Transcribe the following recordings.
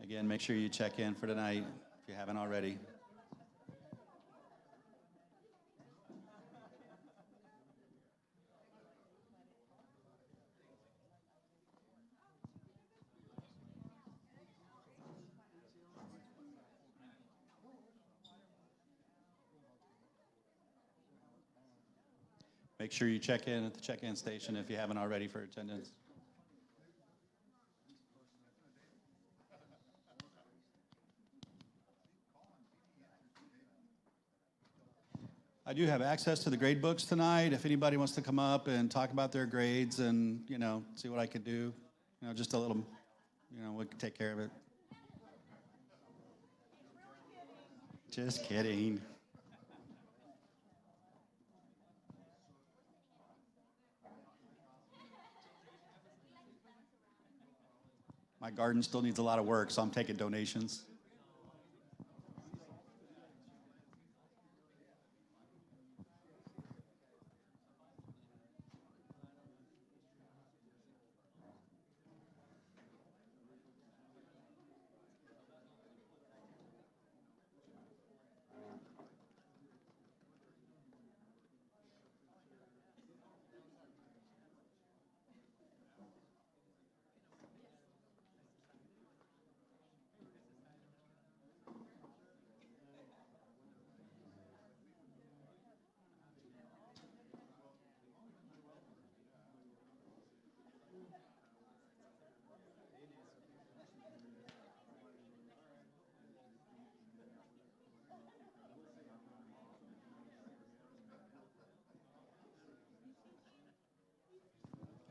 Again, make sure you check in for tonight if you haven't already. Make sure you check in at the check-in station if you haven't already for attendance. I do have access to the grade books tonight. If anybody wants to come up and talk about their grades and, see what I could do, just a little, we can take care of it. Just kidding. My garden still needs a lot of work, so I'm taking donations.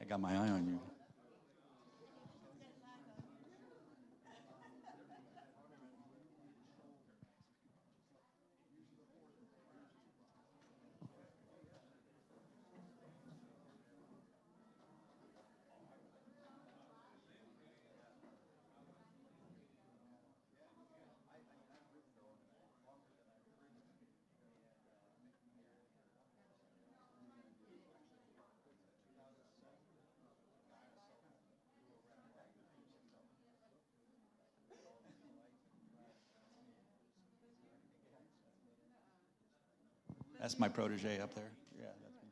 I got my eye on you. That's my protege up there. Yeah, that's me.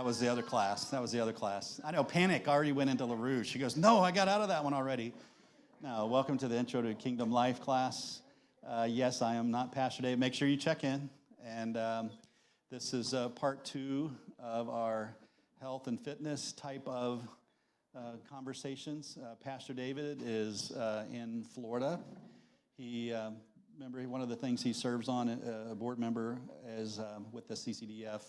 was the other class. That was the other class. I know Panic already went into LaRouche. She goes, no, I got out of that one already. No, welcome to the Intro to Kingdom Life class. Yes, I am not Pastor Dave. Make sure you check in. And this is part 2 of our health and fitness type of conversations. Pastor David is in Florida. He, remember, one of the things he serves on, a board member, is with the CCDF,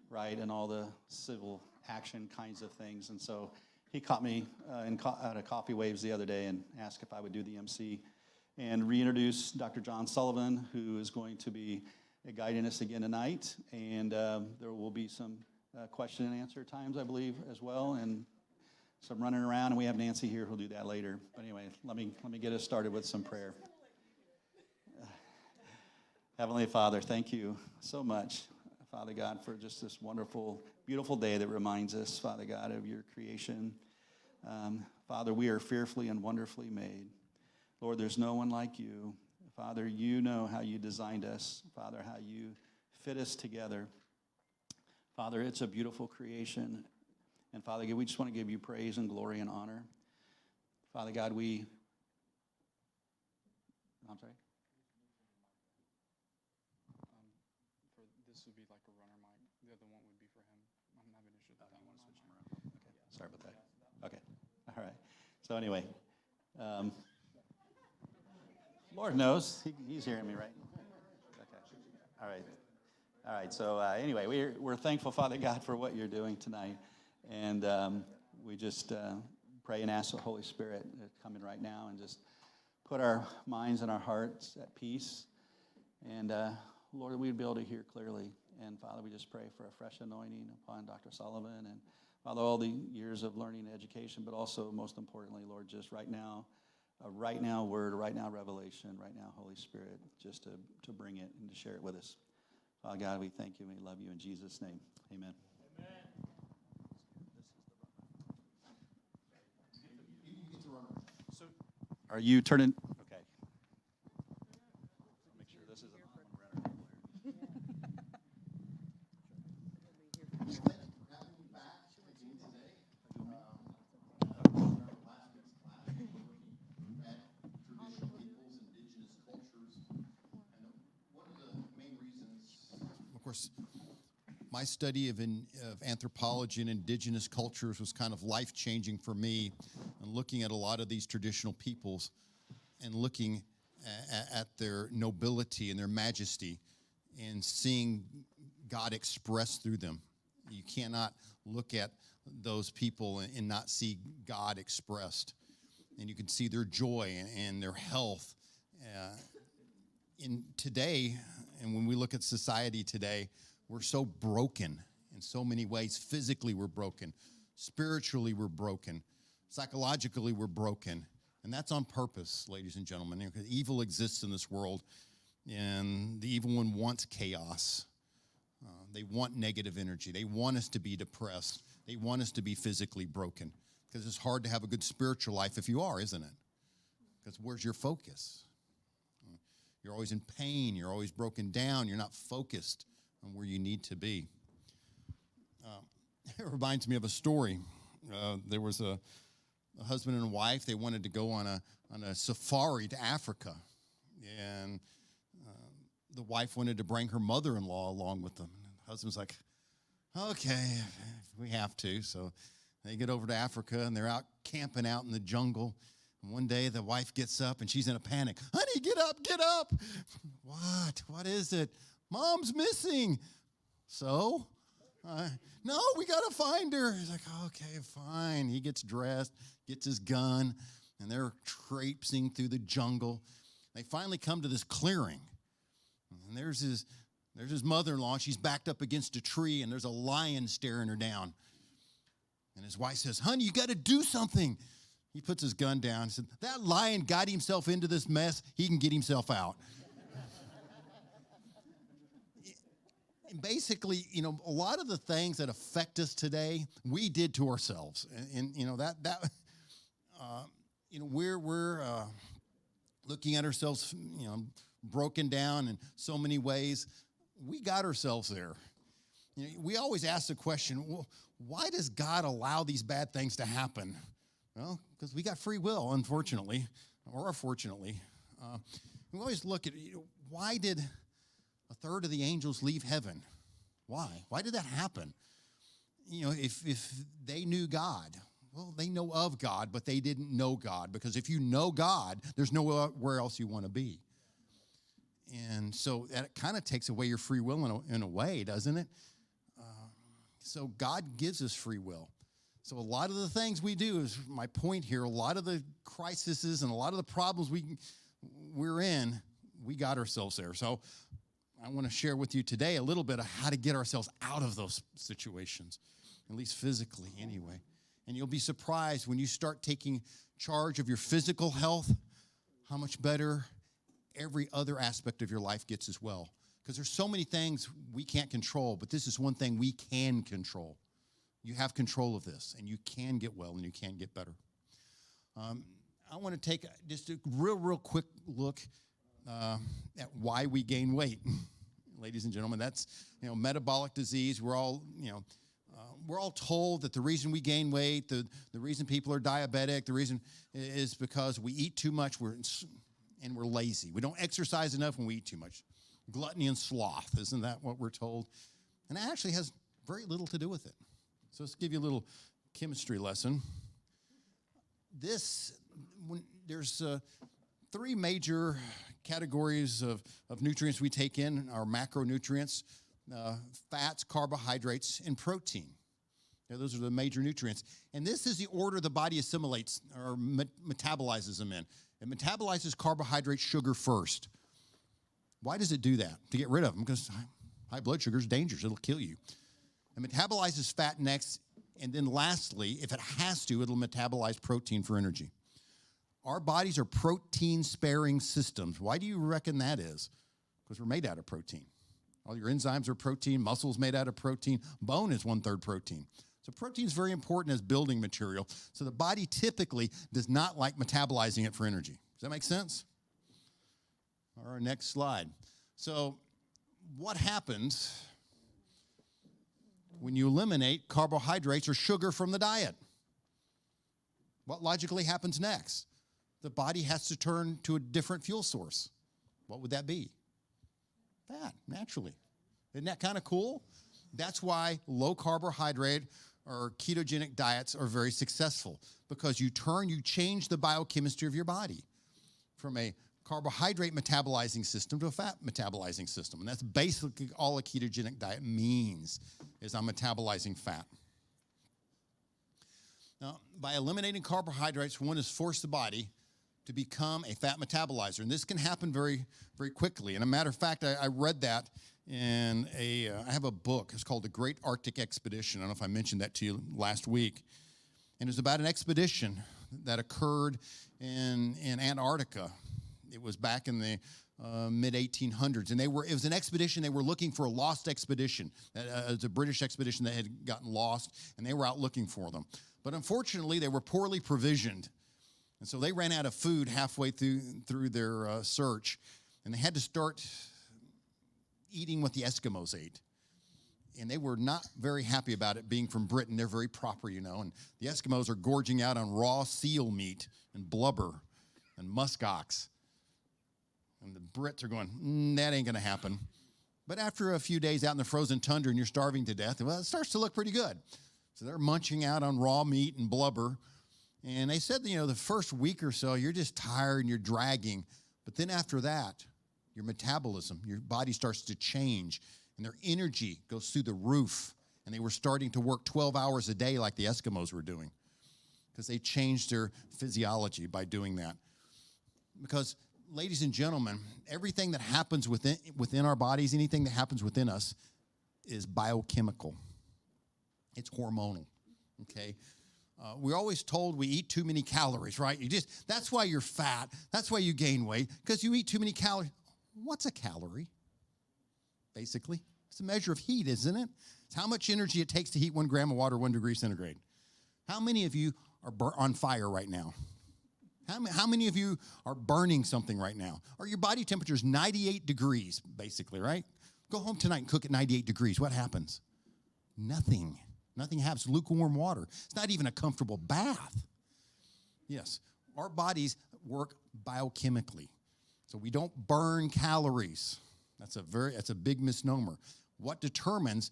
right, and all the civil action kinds of things. And so he caught me at a Coffee Waves the other day and asked if I would do the MC and reintroduce Dr. John Sullivan, who is going to be guiding us again tonight. And there will be some question and answer times, I believe, as well, and some running around. And we have Nancy here who'll do that later. But anyway, let me get us started with some prayer. Heavenly Father, thank you so much, Father God, for just this wonderful, beautiful day that reminds us, Father God, of your creation. Father, we are fearfully and wonderfully made. Lord, there's no one like you. Father, you know how you designed us. Father, how you fit us together. Father, it's a beautiful creation. And Father God, we just want to give you praise and glory and honor. Father God, I'm sorry? This would be like a runner mic. The other one would be for him. I'm having issues with that one. Switch them around. Okay, sorry about that. Okay, all right. So anyway, Lord knows. He's hearing me, right? Okay, all right. All right, so anyway, we're thankful, Father God, for what you're doing tonight. And we just pray and ask the Holy Spirit to come in right now and just put our minds and our hearts at peace. And Lord, we'd be able to hear clearly. And Father, we just pray for a fresh anointing upon Dr. Sullivan and Father, all the years of learning and education, but also most importantly, Lord, just right now, right now word, right now revelation, right now Holy Spirit, just to bring it and to share it with us. Father God, we thank you and we love you in Jesus' name. Amen. So, are you turning? Okay. Make sure this is a runner. Thank you for having me back again today. Last week's class, we were looking at traditional peoples, indigenous cultures, and one of the main reasons, of course, my study of anthropology and indigenous cultures was kind of life-changing for me, and looking at a lot of these traditional peoples and looking at their nobility and their majesty and seeing God expressed through them. You cannot look at those people and not see God expressed. And you can see their joy and their health. In today, and when we look at society today, we're so broken in so many ways. Physically, we're broken. Spiritually, we're broken. Psychologically, we're broken. And that's on purpose, ladies and gentlemen. Because evil exists in this world, and the evil one wants chaos. They want negative energy. They want us to be depressed. They want us to be physically broken. Because it's hard to have a good spiritual life if you are, isn't it? Because where's your focus? You're always in pain. You're always broken down. You're not focused on where you need to be. It reminds me of a story. There was a husband and a wife. They wanted to go on a safari to Africa. And the wife wanted to bring her mother-in-law along with them. The husband's like, okay, we have to. So they get over to Africa, and they're out camping out in the jungle. And one day the wife gets up, and she's in a panic. Honey, get up, get up. What? What is it? Mom's missing. So? No, we got to find her. He's like, okay, fine. He gets dressed, gets his gun, and they're traipsing through the jungle. They finally come to this clearing. And there's his mother-in-law. She's backed up against a tree, and there's a lion staring her down. And his wife says, honey, you got to do something. He puts his gun down and said, that lion got himself into this mess. He can get himself out. And basically, a lot of the things that affect us today, we did to ourselves. And we're looking at ourselves, broken down in so many ways. We got ourselves there. We always ask the question, well, why does God allow these bad things to happen? Well, because we got free will, unfortunately, or fortunately. We always look at, why did a third of the angels leave heaven? Why? Why did that happen? If they knew God, well, they know of God, but they didn't know God, because if you know God, there's nowhere else you want to be. And so that kind of takes away your free will in a way, doesn't it? So God gives us free will. So a lot of the things we do, is my point here, a lot of the crises and a lot of the problems we're in, we got ourselves there. So I want to share with you today a little bit of how to get ourselves out of those situations, at least physically anyway. And you'll be surprised when you start taking charge of your physical health, how much better every other aspect of your life gets as well. Because there's so many things we can't control, but this is one thing we can control. You have control of this, and you can get well, and you can get better. I want to take just a real quick look at why we gain weight. Ladies and gentlemen, that's, metabolic disease. We're all told that the reason we gain weight, the reason people are diabetic, the reason is because we eat too much and we're lazy. We don't exercise enough when we eat too much. Gluttony and sloth, isn't that what we're told? And it actually has very little to do with it. So let's give you a little chemistry lesson. There's three major categories of nutrients we take in, our macronutrients, fats, carbohydrates, and protein. Those are the major nutrients. And this is the order the body assimilates or metabolizes them in. It metabolizes carbohydrates, sugar first. Why does it do that? To get rid of them, because high blood sugar is dangerous. It'll kill you. It metabolizes fat next, and then lastly, if it has to, it'll metabolize protein for energy. Our bodies are protein-sparing systems. Why do you reckon that is? Because we're made out of protein. All your enzymes are protein, muscles made out of protein, bone is 1/3 protein. So protein is very important as building material. So the body typically does not like metabolizing it for energy. Does that make sense? All right, next slide. So what happens when you eliminate carbohydrates or sugar from the diet? What logically happens next? The body has to turn to a different fuel source. What would that be? Fat, naturally. Isn't that kind of cool? That's why low carbohydrate or ketogenic diets are very successful, because you change the biochemistry of your body from a carbohydrate metabolizing system to a fat metabolizing system. And that's basically all a ketogenic diet means, is I'm metabolizing fat. Now, by eliminating carbohydrates, one has forced the body to become a fat metabolizer. And this can happen very, very quickly. And a matter of fact, I read that in I have a book. It's called The Great Arctic Expedition. I don't know if I mentioned that to you last week. And it's about an expedition that occurred in Antarctica. It was back in the mid-1800s. And it was an expedition. They were looking for a lost expedition. It was a British expedition that had gotten lost, and they were out looking for them. But unfortunately, they were poorly provisioned. And so they ran out of food halfway through their search, and they had to start eating what the Eskimos ate. And they were not very happy about it being from Britain. They're very proper, and the Eskimos are gorging out on raw seal meat and blubber and muskox. And the Brits are going, that ain't going to happen. But after a few days out in the frozen tundra and you're starving to death, well, it starts to look pretty good. So they're munching out on raw meat and blubber. And they said, the first week or so, you're just tired and you're dragging. But then after that, your metabolism, your body starts to change, and their energy goes through the roof. And they were starting to work 12 hours a day like the Eskimos were doing, because they changed their physiology by doing that. Because, ladies and gentlemen, everything that happens within our bodies, anything that happens within us, is biochemical. It's hormonal, okay? We're always told we eat too many calories, right? That's why you're fat. That's why you gain weight, because you eat too many calories. What's a calorie? Basically, it's a measure of heat, isn't it? It's how much energy it takes to heat 1 gram of water 1 degree centigrade. How many of you are on fire right now? How many of you are burning something right now? Or your body temperature is 98 degrees, basically, right? Go home tonight and cook at 98 degrees. What happens? Nothing. Nothing happens. Lukewarm water. It's not even a comfortable bath. Yes, our bodies work biochemically. So we don't burn calories. That's a big misnomer. What determines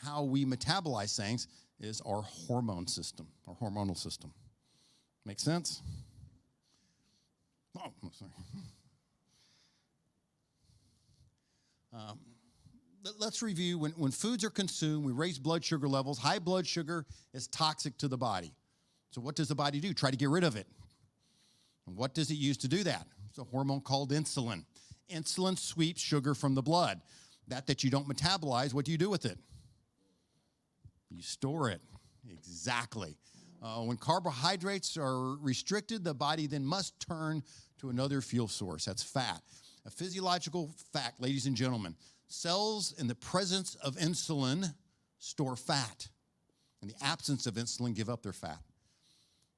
how we metabolize things is our hormone system, our hormonal system. Make sense? Oh, sorry. Let's review. When foods are consumed, we raise blood sugar levels. High blood sugar is toxic to the body. So what does the body do? Try to get rid of it. And what does it use to do that? It's a hormone called insulin. Insulin sweeps sugar from the blood. That you don't metabolize, what do you do with it? You store it. Exactly. When carbohydrates are restricted, the body then must turn to another fuel source. That's fat. A physiological fact, ladies and gentlemen, cells in the presence of insulin store fat. In the absence of insulin, give up their fat.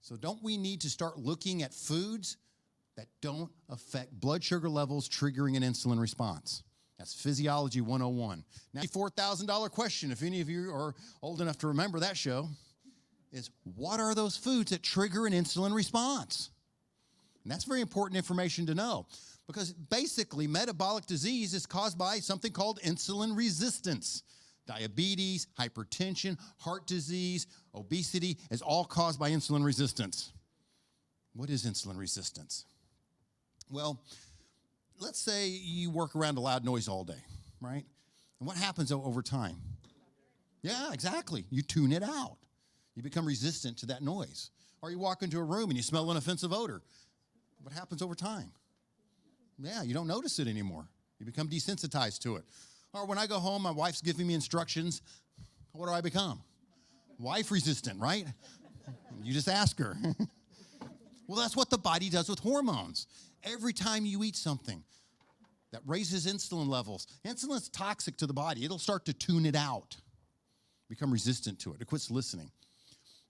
So don't we need to start looking at foods that don't affect blood sugar levels, triggering an insulin response? That's Physiology 101. Now, the $4,000 question, if any of you are old enough to remember that show, is what are those foods that trigger an insulin response? And that's very important information to know, because basically metabolic disease is caused by something called insulin resistance. Diabetes, hypertension, heart disease, obesity is all caused by insulin resistance. What is insulin resistance? Well, let's say you work around a loud noise all day, right? And what happens over time? Yeah, exactly. You tune it out. You become resistant to that noise. Or you walk into a room and you smell an offensive odor. What happens over time? Yeah, you don't notice it anymore. You become desensitized to it. Or when I go home, my wife's giving me instructions. What do I become? Wife resistant, right? You just ask her. Well, that's what the body does with hormones. Every time you eat something that raises insulin levels, insulin's toxic to the body. It'll start to tune it out, become resistant to it. It quits listening.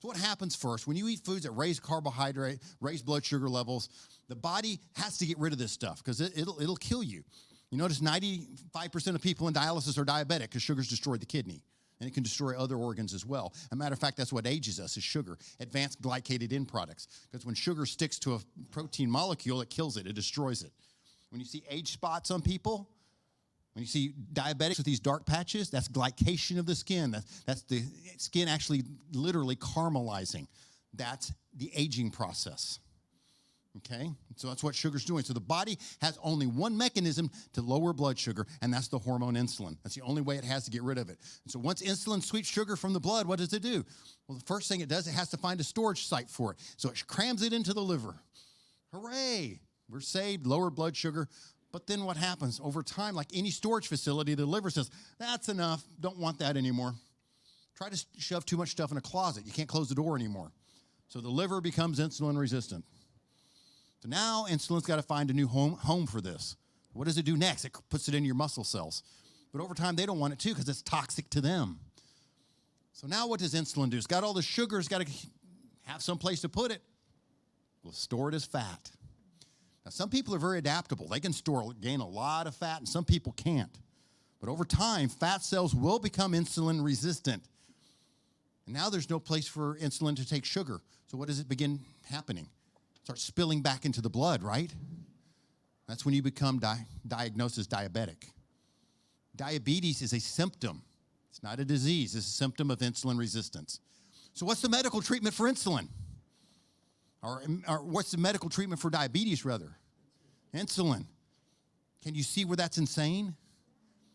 So what happens first? When you eat foods that raise carbohydrate, raise blood sugar levels, the body has to get rid of this stuff because it'll kill you. You notice 95% of people in dialysis are diabetic because sugar's destroyed the kidney. And it can destroy other organs as well. As a matter of fact, that's what ages us, is sugar, advanced glycated end products. Because when sugar sticks to a protein molecule, it kills it, it destroys it. When you see age spots on people, when you see diabetics with these dark patches, that's glycation of the skin. That's the skin actually literally caramelizing. That's the aging process. Okay? So that's what sugar's doing. So the body has only one mechanism to lower blood sugar, and that's the hormone insulin. That's the only way it has to get rid of it. And so once insulin sweeps sugar from the blood, what does it do? Well, the first thing it does, it has to find a storage site for it. So it crams it into the liver. Hooray! We're saved, lower blood sugar. But then what happens? Over time, like any storage facility, the liver says, that's enough, don't want that anymore. Try to shove too much stuff in a closet. You can't close the door anymore. So the liver becomes insulin resistant. So now insulin's got to find a new home for this. What does it do next? It puts it in your muscle cells. But over time, they don't want it too because it's toxic to them. So now what does insulin do? It's got all the sugar. It's got to have some place to put it. We'll store it as fat. Now, some people are very adaptable. They can gain a lot of fat, and some people can't. But over time, fat cells will become insulin resistant. And now there's no place for insulin to take sugar. So what does it begin happening? Starts spilling back into the blood, right? That's when you become diagnosed as diabetic. Diabetes is a symptom. It's not a disease. It's a symptom of insulin resistance. So what's the medical treatment for insulin? Or what's the medical treatment for diabetes, rather? Insulin. Can you see where that's insane?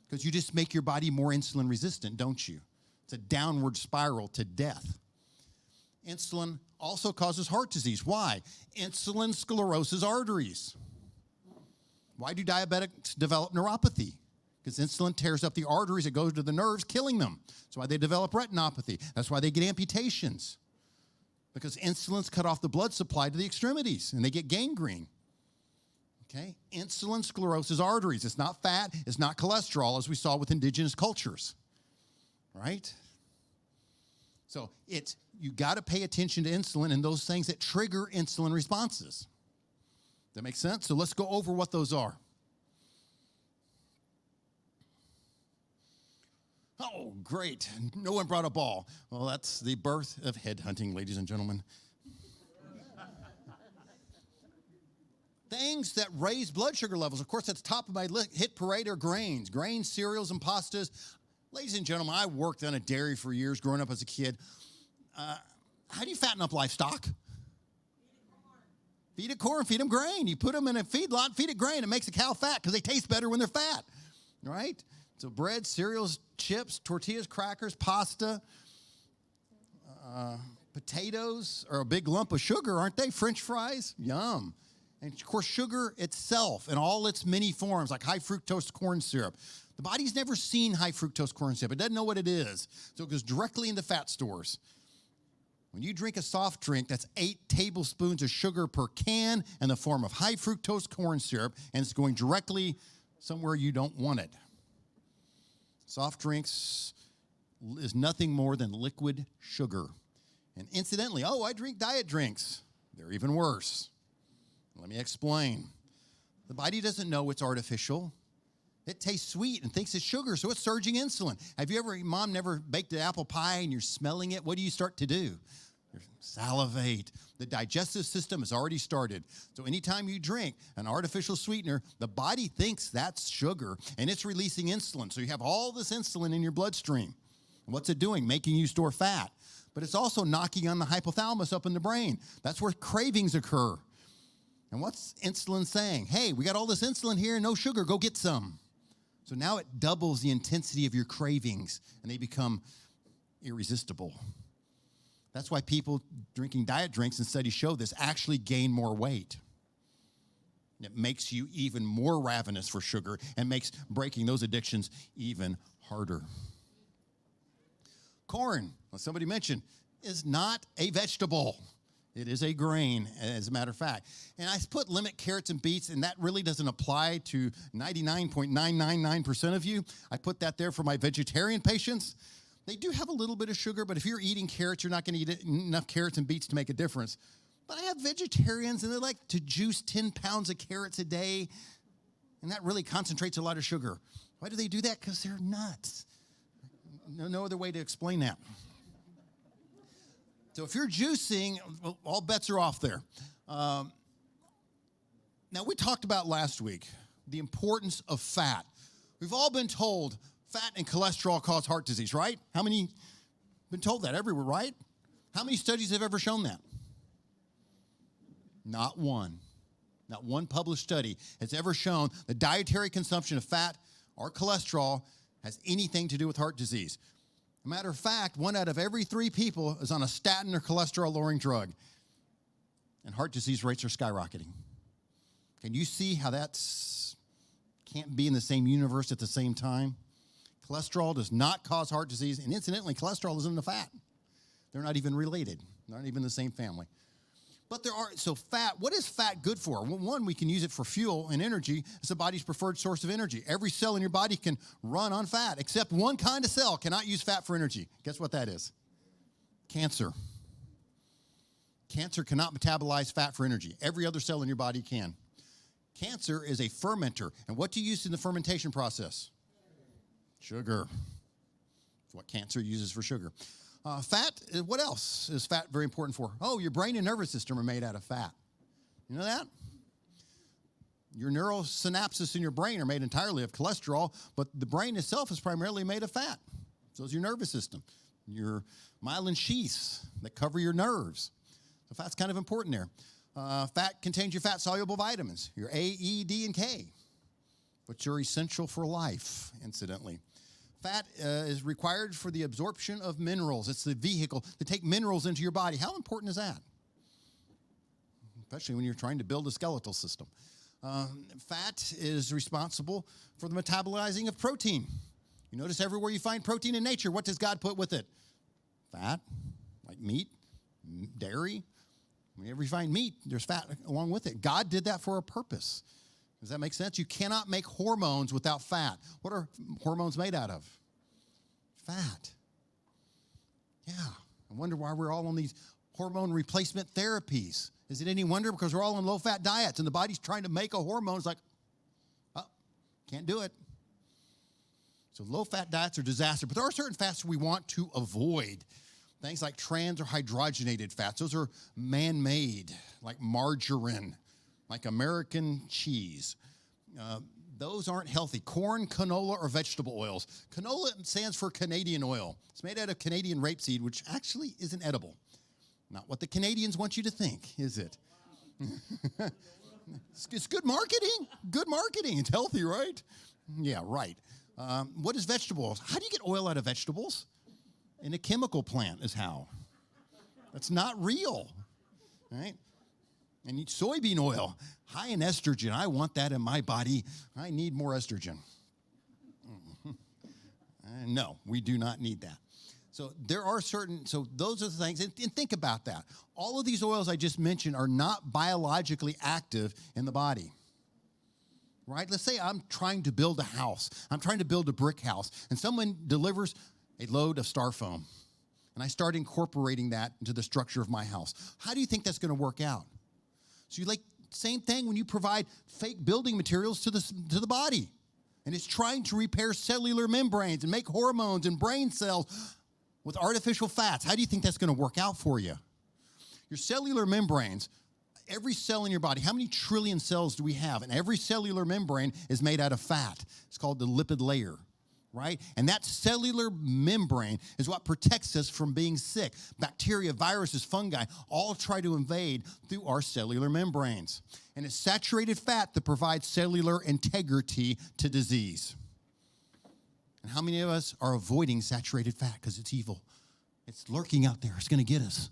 Because you just make your body more insulin resistant, don't you? It's a downward spiral to death. Insulin also causes heart disease. Why? Insulin scleroses arteries. Why do diabetics develop neuropathy? Because insulin tears up the arteries, it goes to the nerves, killing them. That's why they develop retinopathy. That's why they get amputations. Because insulin's cut off the blood supply to the extremities, and they get gangrene. Okay? Insulin scleroses arteries. It's not fat. It's not cholesterol, as we saw with indigenous cultures. Right? So you got to pay attention to insulin and those things that trigger insulin responses. That makes sense? So let's go over what those are. Oh, great. No one brought a ball. Well, that's the birth of headhunting, ladies and gentlemen. Things that raise blood sugar levels. Of course, at the top of my hit parade are grains. Grains, cereals, and pastas. Ladies and gentlemen, I worked on a dairy for years growing up as a kid. How do you fatten up livestock? Feed it corn, feed them grain. You put them in a feedlot, feed it grain. It makes a cow fat because they taste better when they're fat, right? So bread, cereals, chips, tortillas, crackers, pasta, potatoes are a big lump of sugar, aren't they? French fries, yum. And of course, sugar itself in all its many forms, like high fructose corn syrup. The body's never seen high fructose corn syrup. It doesn't know what it is. So it goes directly into fat stores. When you drink a soft drink, that's 8 tablespoons of sugar per can in the form of high fructose corn syrup, and it's going directly somewhere you don't want it. Soft drinks is nothing more than liquid sugar. And incidentally, I drink diet drinks. They're even worse. Let me explain. The body doesn't know it's artificial. It tastes sweet and thinks it's sugar, so it's surging insulin. Have you ever, mom never baked an apple pie and you're smelling it? What do you start to do? You salivate. The digestive system has already started. So anytime you drink an artificial sweetener, the body thinks that's sugar and it's releasing insulin. So you have all this insulin in your bloodstream. And what's it doing? Making you store fat. But it's also knocking on the hypothalamus up in the brain. That's where cravings occur. And what's insulin saying? Hey, we got all this insulin here, no sugar, go get some. So now it doubles the intensity of your cravings, and they become irresistible. That's why people drinking diet drinks, and studies show this, actually gain more weight. It makes you even more ravenous for sugar and makes breaking those addictions even harder. Corn, as somebody mentioned, is not a vegetable. It is a grain, as a matter of fact. And I put limit carrots and beets, and that really doesn't apply to 99.999% of you. I put that there for my vegetarian patients. They do have a little bit of sugar, but if you're eating carrots, you're not going to eat enough carrots and beets to make a difference. But I have vegetarians, and they like to juice 10 pounds of carrots a day, and that really concentrates a lot of sugar. Why do they do that? Because they're nuts. No other way to explain that. So if you're juicing, well, all bets are off there. Now, we talked about last week the importance of fat. We've all been told fat and cholesterol cause heart disease, right? How many been told that everywhere, right? How many studies have ever shown that? Not one. Not one published study has ever shown the dietary consumption of fat or cholesterol has anything to do with heart disease. Matter of fact, 1 out of every 3 people is on a statin or cholesterol-lowering drug, and heart disease rates are skyrocketing. Can you see how that can't be in the same universe at the same time? Cholesterol does not cause heart disease, and incidentally, cholesterol isn't a fat. They're not even related. They're not even the same family. But fat, what is fat good for? Well, one, we can use it for fuel and energy. It's the body's preferred source of energy. Every cell in your body can run on fat, except one kind of cell cannot use fat for energy. Guess what that is? Cancer. Cancer cannot metabolize fat for energy. Every other cell in your body can. Cancer is a fermenter. And what do you use in the fermentation process? Sugar. That's what cancer uses for sugar. Fat, what else is fat very important for? Oh, your brain and nervous system are made out of fat. You know that? Your neural synapses in your brain are made entirely of cholesterol, but the brain itself is primarily made of fat. So is your nervous system, your myelin sheaths that cover your nerves. So fat's kind of important there. Fat contains your fat-soluble vitamins, your A, E, D, and K, which are essential for life, incidentally. Fat is required for the absorption of minerals. It's the vehicle to take minerals into your body. How important is that? Especially when you're trying to build a skeletal system. Fat is responsible for the metabolizing of protein. You notice everywhere you find protein in nature, what does God put with it? Fat, like meat, dairy. Whenever you find meat, there's fat along with it. God did that for a purpose. Does that make sense? You cannot make hormones without fat. What are hormones made out of? Fat. Yeah. I wonder why we're all on these hormone replacement therapies. Is it any wonder? Because we're all on low-fat diets, and the body's trying to make a hormone. It's like, oh, can't do it. So low-fat diets are disaster, but there are certain fats we want to avoid. Things like trans or hydrogenated fats, those are man-made, like margarine, like American cheese. Those aren't healthy. Corn, canola, or vegetable oils. Canola stands for Canadian oil. It's made out of Canadian rapeseed, which actually isn't edible. Not what the Canadians want you to think, is it? It's good marketing. Good marketing. It's healthy, right? Yeah, right. What is vegetable oils? How do you get oil out of vegetables? In a chemical plant is how. That's not real, right? And soybean oil, high in estrogen. I want that in my body. I need more estrogen. No, we do not need that. So there are so those are the things, and think about that. All of these oils I just mentioned are not biologically active in the body, right? Let's say I'm trying to build a house. I'm trying to build a brick house, and someone delivers a load of styrofoam, and I start incorporating that into the structure of my house. How do you think that's going to work out? So you same thing when you provide fake building materials to the body, and it's trying to repair cellular membranes and make hormones and brain cells with artificial fats. How do you think that's going to work out for you? Your cellular membranes, every cell in your body, how many trillion cells do we have? And every cellular membrane is made out of fat. It's called the lipid layer, right? And that cellular membrane is what protects us from being sick. Bacteria, viruses, fungi all try to invade through our cellular membranes. And it's saturated fat that provides cellular integrity to disease. And how many of us are avoiding saturated fat because it's evil? It's lurking out there. It's going to get us.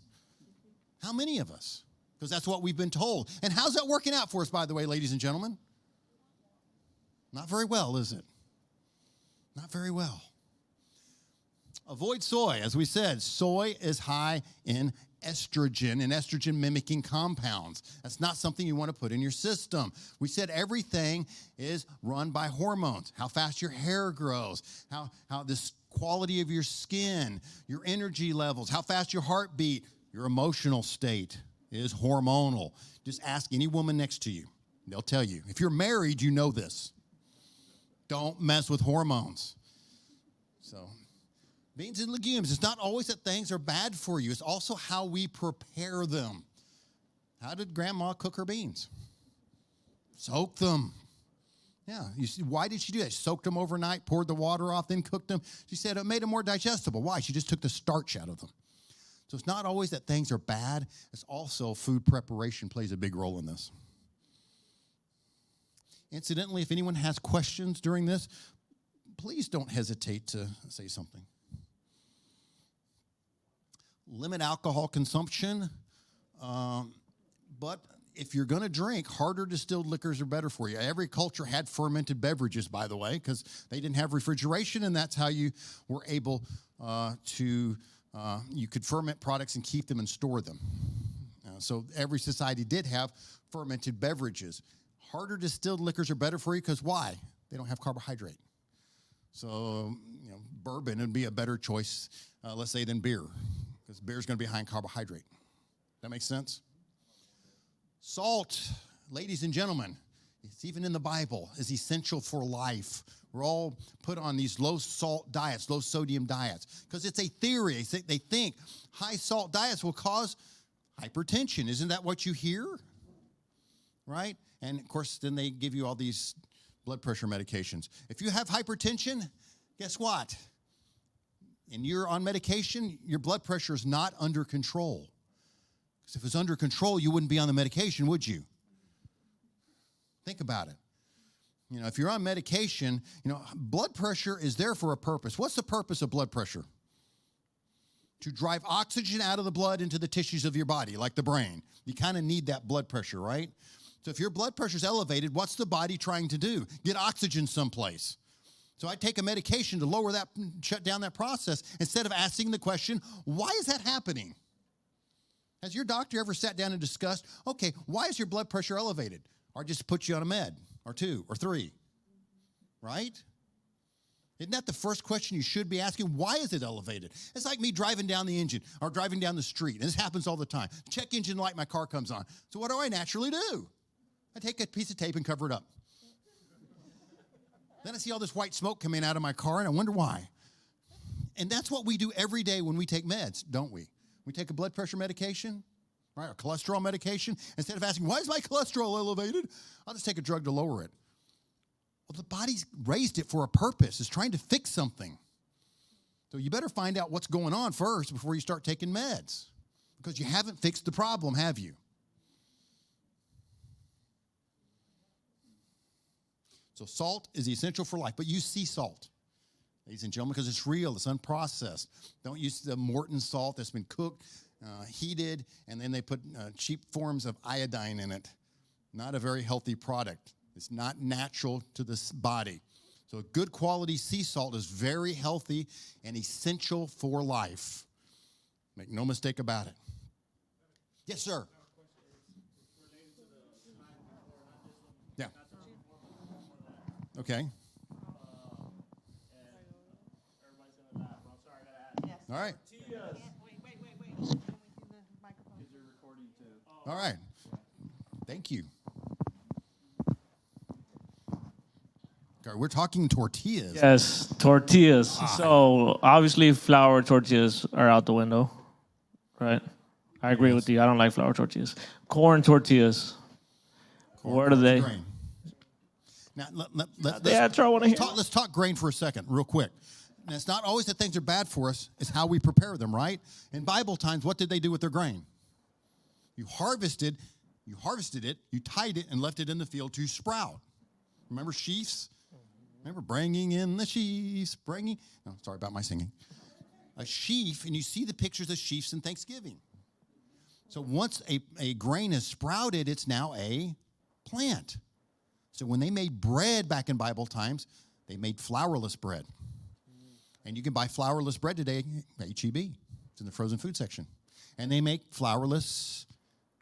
How many of us? Because that's what we've been told. And how's that working out for us, by the way, ladies and gentlemen? Not very well, is it? Not very well. Avoid soy. As we said, soy is high in estrogen and estrogen-mimicking compounds. That's not something you want to put in your system. We said everything is run by hormones. How fast your hair grows, how this quality of your skin, your energy levels, how fast your heartbeat, your emotional state is hormonal. Just ask any woman next to you. They'll tell you. If you're married, you know this. Don't mess with hormones. So, beans and legumes, it's not always that things are bad for you. It's also how we prepare them. How did Grandma cook her beans? Soak them. Yeah, you see, why did she do that? She soaked them overnight, poured the water off, then cooked them. She said it made them more digestible. Why? She just took the starch out of them. So it's not always that things are bad. It's also food preparation plays a big role in this. Incidentally, if anyone has questions during this, please don't hesitate to say something. Limit alcohol consumption, but if you're going to drink, harder distilled liquors are better for you. Every culture had fermented beverages, by the way, because they didn't have refrigeration, and that's how you were able you could ferment products and keep them and store them. So every society did have fermented beverages. Harder distilled liquors are better for you because why? They don't have carbohydrate. So, bourbon would be a better choice, let's say, than beer, because beer is going to be high in carbohydrate. That makes sense? Salt, ladies and gentlemen, it's even in the Bible, is essential for life. We're all put on these low-salt diets, low-sodium diets, because it's a theory. They think high-salt diets will cause hypertension. Isn't that what you hear? Right? And, of course, then they give you all these blood pressure medications. If you have hypertension, guess what? And you're on medication, your blood pressure is not under control. Because if it's under control, you wouldn't be on the medication, would you? Think about it. If you're on medication, blood pressure is there for a purpose. What's the purpose of blood pressure? To drive oxygen out of the blood into the tissues of your body, like the brain. You kind of need that blood pressure, right? So if your blood pressure is elevated, what's the body trying to do? Get oxygen someplace. So I take a medication to lower that, shut down that process, instead of asking the question, why is that happening? Has your doctor ever sat down and discussed, okay, why is your blood pressure elevated? Or just put you on a med, or 2, or 3, right? Isn't that the first question you should be asking? Why is it elevated? It's like me driving down the engine or driving down the street, and this happens all the time. Check engine light, my car comes on. So what do I naturally do? I take a piece of tape and cover it up. Then I see all this white smoke coming out of my car, and I wonder why. And that's what we do every day when we take meds, don't we? We take a blood pressure medication, right, or cholesterol medication. Instead of asking, why is my cholesterol elevated? I'll just take a drug to lower it. Well, the body's raised it for a purpose. It's trying to fix something. So you better find out what's going on first before you start taking meds, because you haven't fixed the problem, have you? So salt is essential for life, but use sea salt, ladies and gentlemen, because it's real, it's unprocessed. Don't use the Morton salt that's been cooked, heated, and then they put cheap forms of iodine in it. Not a very healthy product. It's not natural to the body. So good quality sea salt is very healthy and essential for life. Make no mistake about it. Yes, sir. Yeah. Okay. All right. Wait. All right. Thank you. Okay, we're talking tortillas. Yes, tortillas. So obviously flour tortillas are out the window, right? I agree with you. I don't like flour tortillas. Corn tortillas. Where are they? Grain. Now, Yeah, I want to hear. let's talk grain for a second, real quick. And it's not always that things are bad for us. It's how we prepare them, right? In Bible times, what did they do with their grain? You harvested it, you tied it, and left it in the field to sprout. Remember sheaves? Remember bringing in the sheaves, no, sorry about my singing. A sheaf, and you see the pictures of sheaves in Thanksgiving. So once a grain is sprouted, it's now a plant. So when they made bread back in Bible times, they made flourless bread. And you can buy flourless bread today at H-E-B. It's in the frozen food section. And they make flourless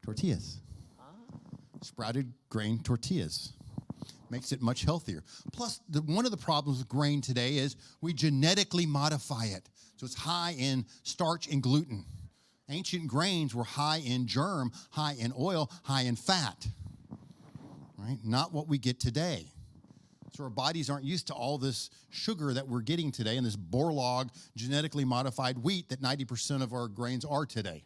tortillas. Sprouted grain tortillas. Makes it much healthier. Plus, one of the problems with grain today is we genetically modify it. So it's high in starch and gluten. Ancient grains were high in germ, high in oil, high in fat. Right? Not what we get today. So our bodies aren't used to all this sugar that we're getting today and this Borlaug genetically modified wheat that 90% of our grains are today.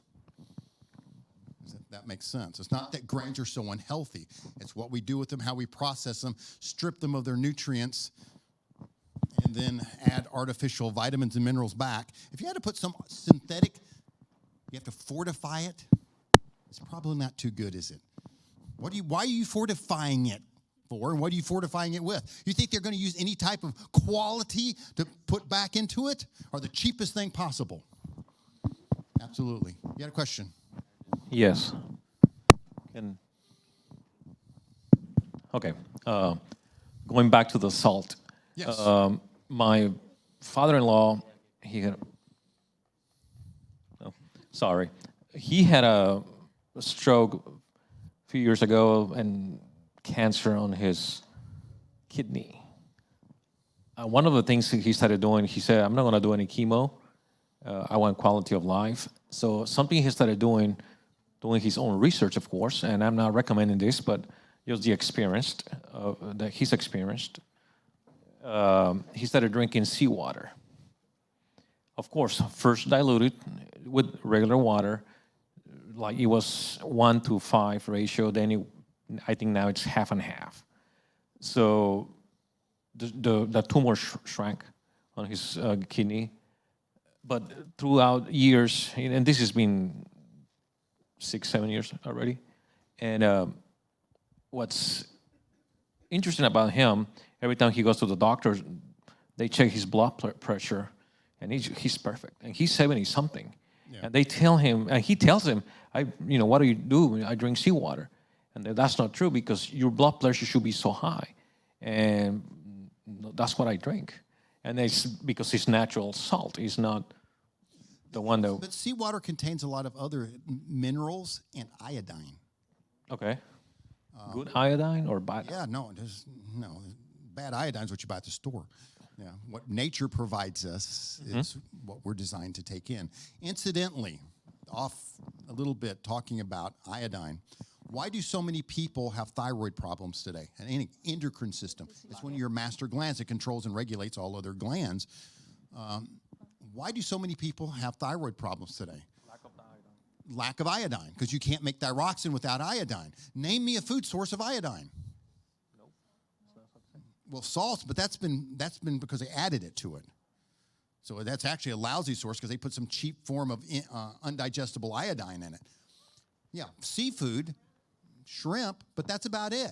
That makes sense. It's not that grains are so unhealthy. It's what we do with them, how we process them, strip them of their nutrients, and then add artificial vitamins and minerals back. If you had to put some synthetic, you have to fortify it, it's probably not too good, is it? Why are you fortifying it for, and what are you fortifying it with? You think they're going to use any type of quality to put back into it, or the cheapest thing possible? Absolutely. You had a question? Yes. Okay. Going back to the salt. Yes. My father-in-law, he had a stroke a few years ago and cancer on his kidney. One of the things he started doing, he said, I'm not going to do any chemo. I want quality of life. So something he started doing his own research, of course, and I'm not recommending this, but just the experience that he's experienced. He started drinking seawater. Of course, first diluted with regular water, like it was 1-to-5 ratio. Then I think now it's half and half. So the tumor shrank on his kidney. But throughout years, and this has been 6-7 years already, and what's interesting about him, every time he goes to the doctor, they check his blood pressure, and he's perfect, and he's 70-something. Yeah. And they tell him, and he tells them, what do you do? I drink seawater. And that's not true, because your blood pressure should be so high. And that's what I drink. And it's because it's natural salt. It's not the one that... But seawater contains a lot of other minerals and iodine. Okay. Good iodine or bad? Yeah, no. Bad iodine is what you buy at the store. Yeah, what nature provides us is what we're designed to take in. Incidentally, off a little bit, talking about iodine, Why do so many people have thyroid problems today? An endocrine system. It's one of your master glands that controls and regulates all other glands. Why do so many people have thyroid problems today? Lack of iodine, because you can't make thyroxine without iodine. Name me a food source of iodine. Nope. Well, salts, but that's been because they added it to it. So that's actually a lousy source because they put some cheap form of undigestible iodine in it. Yeah, seafood, shrimp, but that's about it.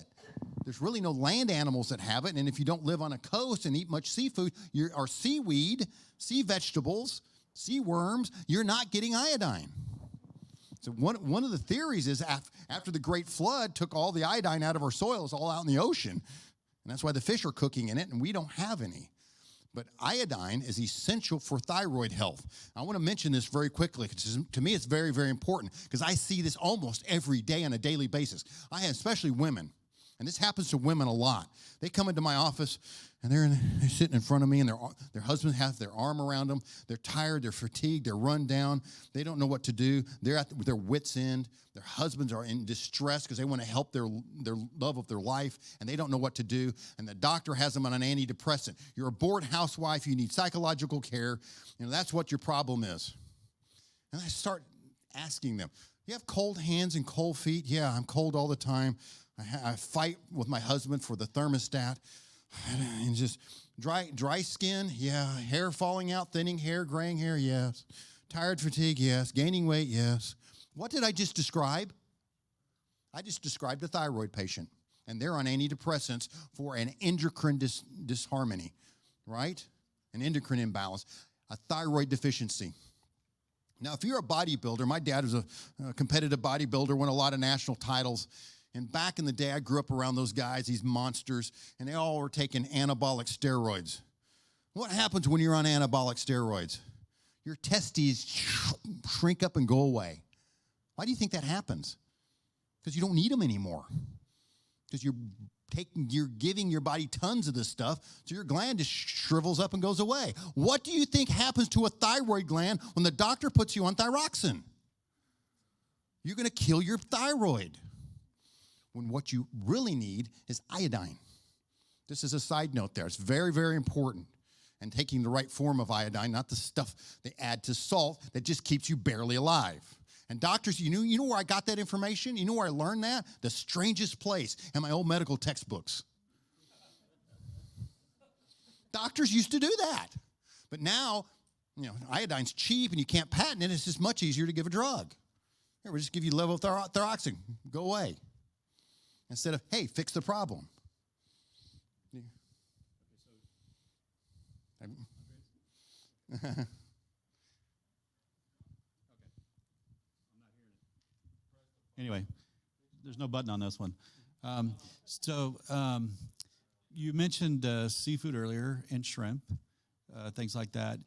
There's really no land animals that have it, and if you don't live on a coast and eat much seafood, or seaweed, sea vegetables, sea worms, you're not getting iodine. So one of the theories is after the Great Flood took all the iodine out of our soil, it's all out in the ocean. And that's why the fish are cooking in it, and we don't have any. But iodine is essential for thyroid health. I want to mention this very quickly, because to me it's very, very important, because I see this almost every day on a daily basis. I have, especially women, and this happens to women a lot. They come into my office, and they're sitting in front of me, and their husband has their arm around them. They're tired, they're fatigued, they're run down. They don't know what to do. They're at their wits' end. Their husbands are in distress because they want to help their love of their life, and they don't know what to do. And the doctor has them on an antidepressant. You're a bored housewife. You need psychological care. That's what your problem is. And I start asking them, you have cold hands and cold feet? Yeah, I'm cold all the time. I fight with my husband for the thermostat. And just dry skin, yeah. Hair falling out, thinning hair, graying hair, yes. Tired, fatigue, yes. Gaining weight, yes. What did I just describe? I just described a thyroid patient, and they're on antidepressants for an endocrine disharmony, right? An endocrine imbalance, a thyroid deficiency. Now, if you're a bodybuilder, my dad was a competitive bodybuilder, won a lot of national titles. And back in the day, I grew up around those guys, these monsters, and they all were taking anabolic steroids. What happens when you're on anabolic steroids? Your testes shrink up and go away. Why do you think that happens? Because you don't need them anymore. Because you're giving your body tons of this stuff, so your gland just shrivels up and goes away. What do you think happens to a thyroid gland when the doctor puts you on thyroxine? You're going to kill your thyroid. When what you really need is iodine. This is a side note there. It's very, very important. And taking the right form of iodine, not the stuff they add to salt that just keeps you barely alive. And doctors, you know where I got that information? You know where I learned that? The strangest place, in my old medical textbooks. Doctors used to do that. But now, iodine's cheap and you can't patent it. It's just much easier to give a drug. Here, we'll just give you levothyroxine. Go away. Instead of, hey, fix the problem. Anyway, there's no button on this one. You mentioned seafood earlier and shrimp, things like that.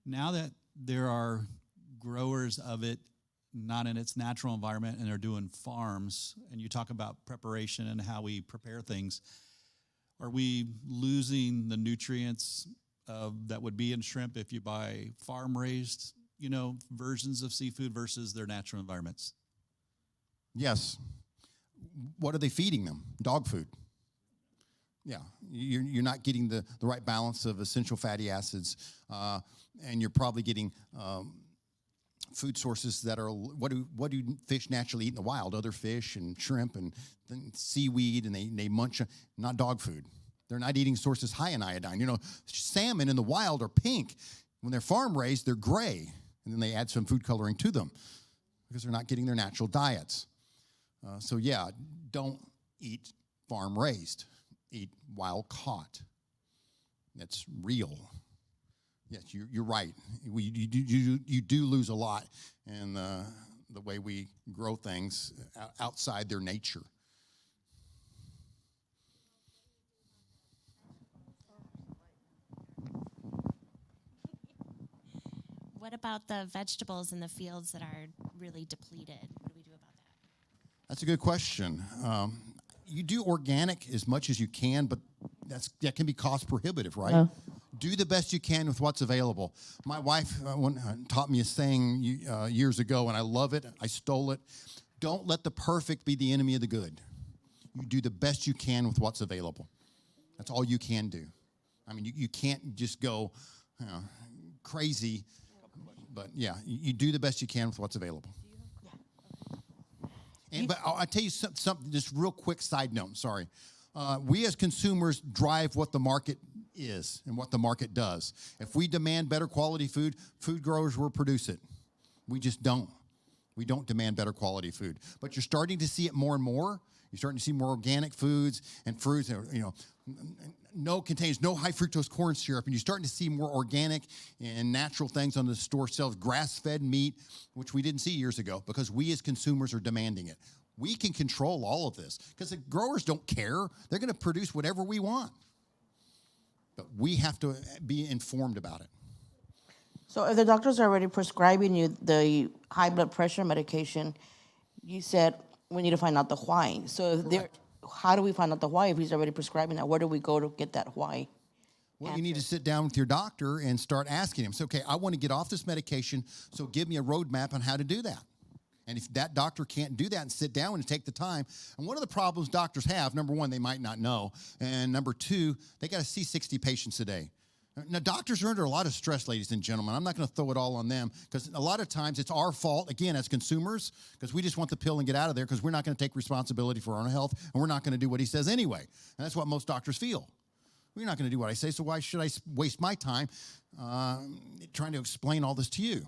Now that there are growers of it not in its natural environment, and they're doing farms, and you talk about preparation and how we prepare things, are we losing the nutrients that would be in shrimp if you buy farm-raised, versions of seafood versus their natural environments? Yes. What are they feeding them? Dog food. Yeah, you're not getting the right balance of essential fatty acids, and you're probably getting food sources that are, what do fish naturally eat in the wild? Other fish and shrimp and seaweed, and they munch, not dog food. They're not eating sources high in iodine. Salmon in the wild are pink. When they're farm raised, they're gray. And then they add some food coloring to them because they're not getting their natural diets. Don't eat farm raised. Eat wild caught. That's real. Yes, you're right. You do lose a lot in the way we grow things outside their nature. What about the vegetables in the fields that are really depleted? What do we do about that? That's a good question. You do organic as much as you can, but that can be cost prohibitive, right? Yeah. Do the best you can with what's available. My wife taught me a saying years ago, and I love it. I stole it. Don't let the perfect be the enemy of the good. You do the best you can with what's available. That's all you can do. I mean, you can't just go crazy, but yeah, you do the best you can with what's available. But I'll tell you something, just real quick side note, sorry. We as consumers drive what the market is and what the market does. If we demand better quality food, food growers will produce it. We just don't. We don't demand better quality food. But you're starting to see it more and more. You're starting to see more organic foods and fruits, contains no high fructose corn syrup, and you're starting to see more organic and natural things on the store shelves, grass-fed meat, which we didn't see years ago because we as consumers are demanding it. We can control all of this because the growers don't care. They're going to produce whatever we want. But we have to be informed about it. So if the doctors are already prescribing you the high blood pressure medication, you said we need to find out the why. So if they're, how do we find out the why if he's already prescribing that? Where do we go to get that why? Well, you need to sit down with your doctor and start asking him. So, okay, I want to get off this medication, so give me a roadmap on how to do that. And if that doctor can't do that and sit down and take the time, and one of the problems doctors have, number one, they might not know, and number two, they got to see 60 patients a day. Now, doctors are under a lot of stress, ladies and gentlemen. I'm not going to throw it all on them because a lot of times it's our fault, again, as consumers, because we just want the pill and get out of there because we're not going to take responsibility for our own health, and we're not going to do what he says anyway. And that's what most doctors feel. We're not going to do what I say, so why should I waste my time trying to explain all this to you?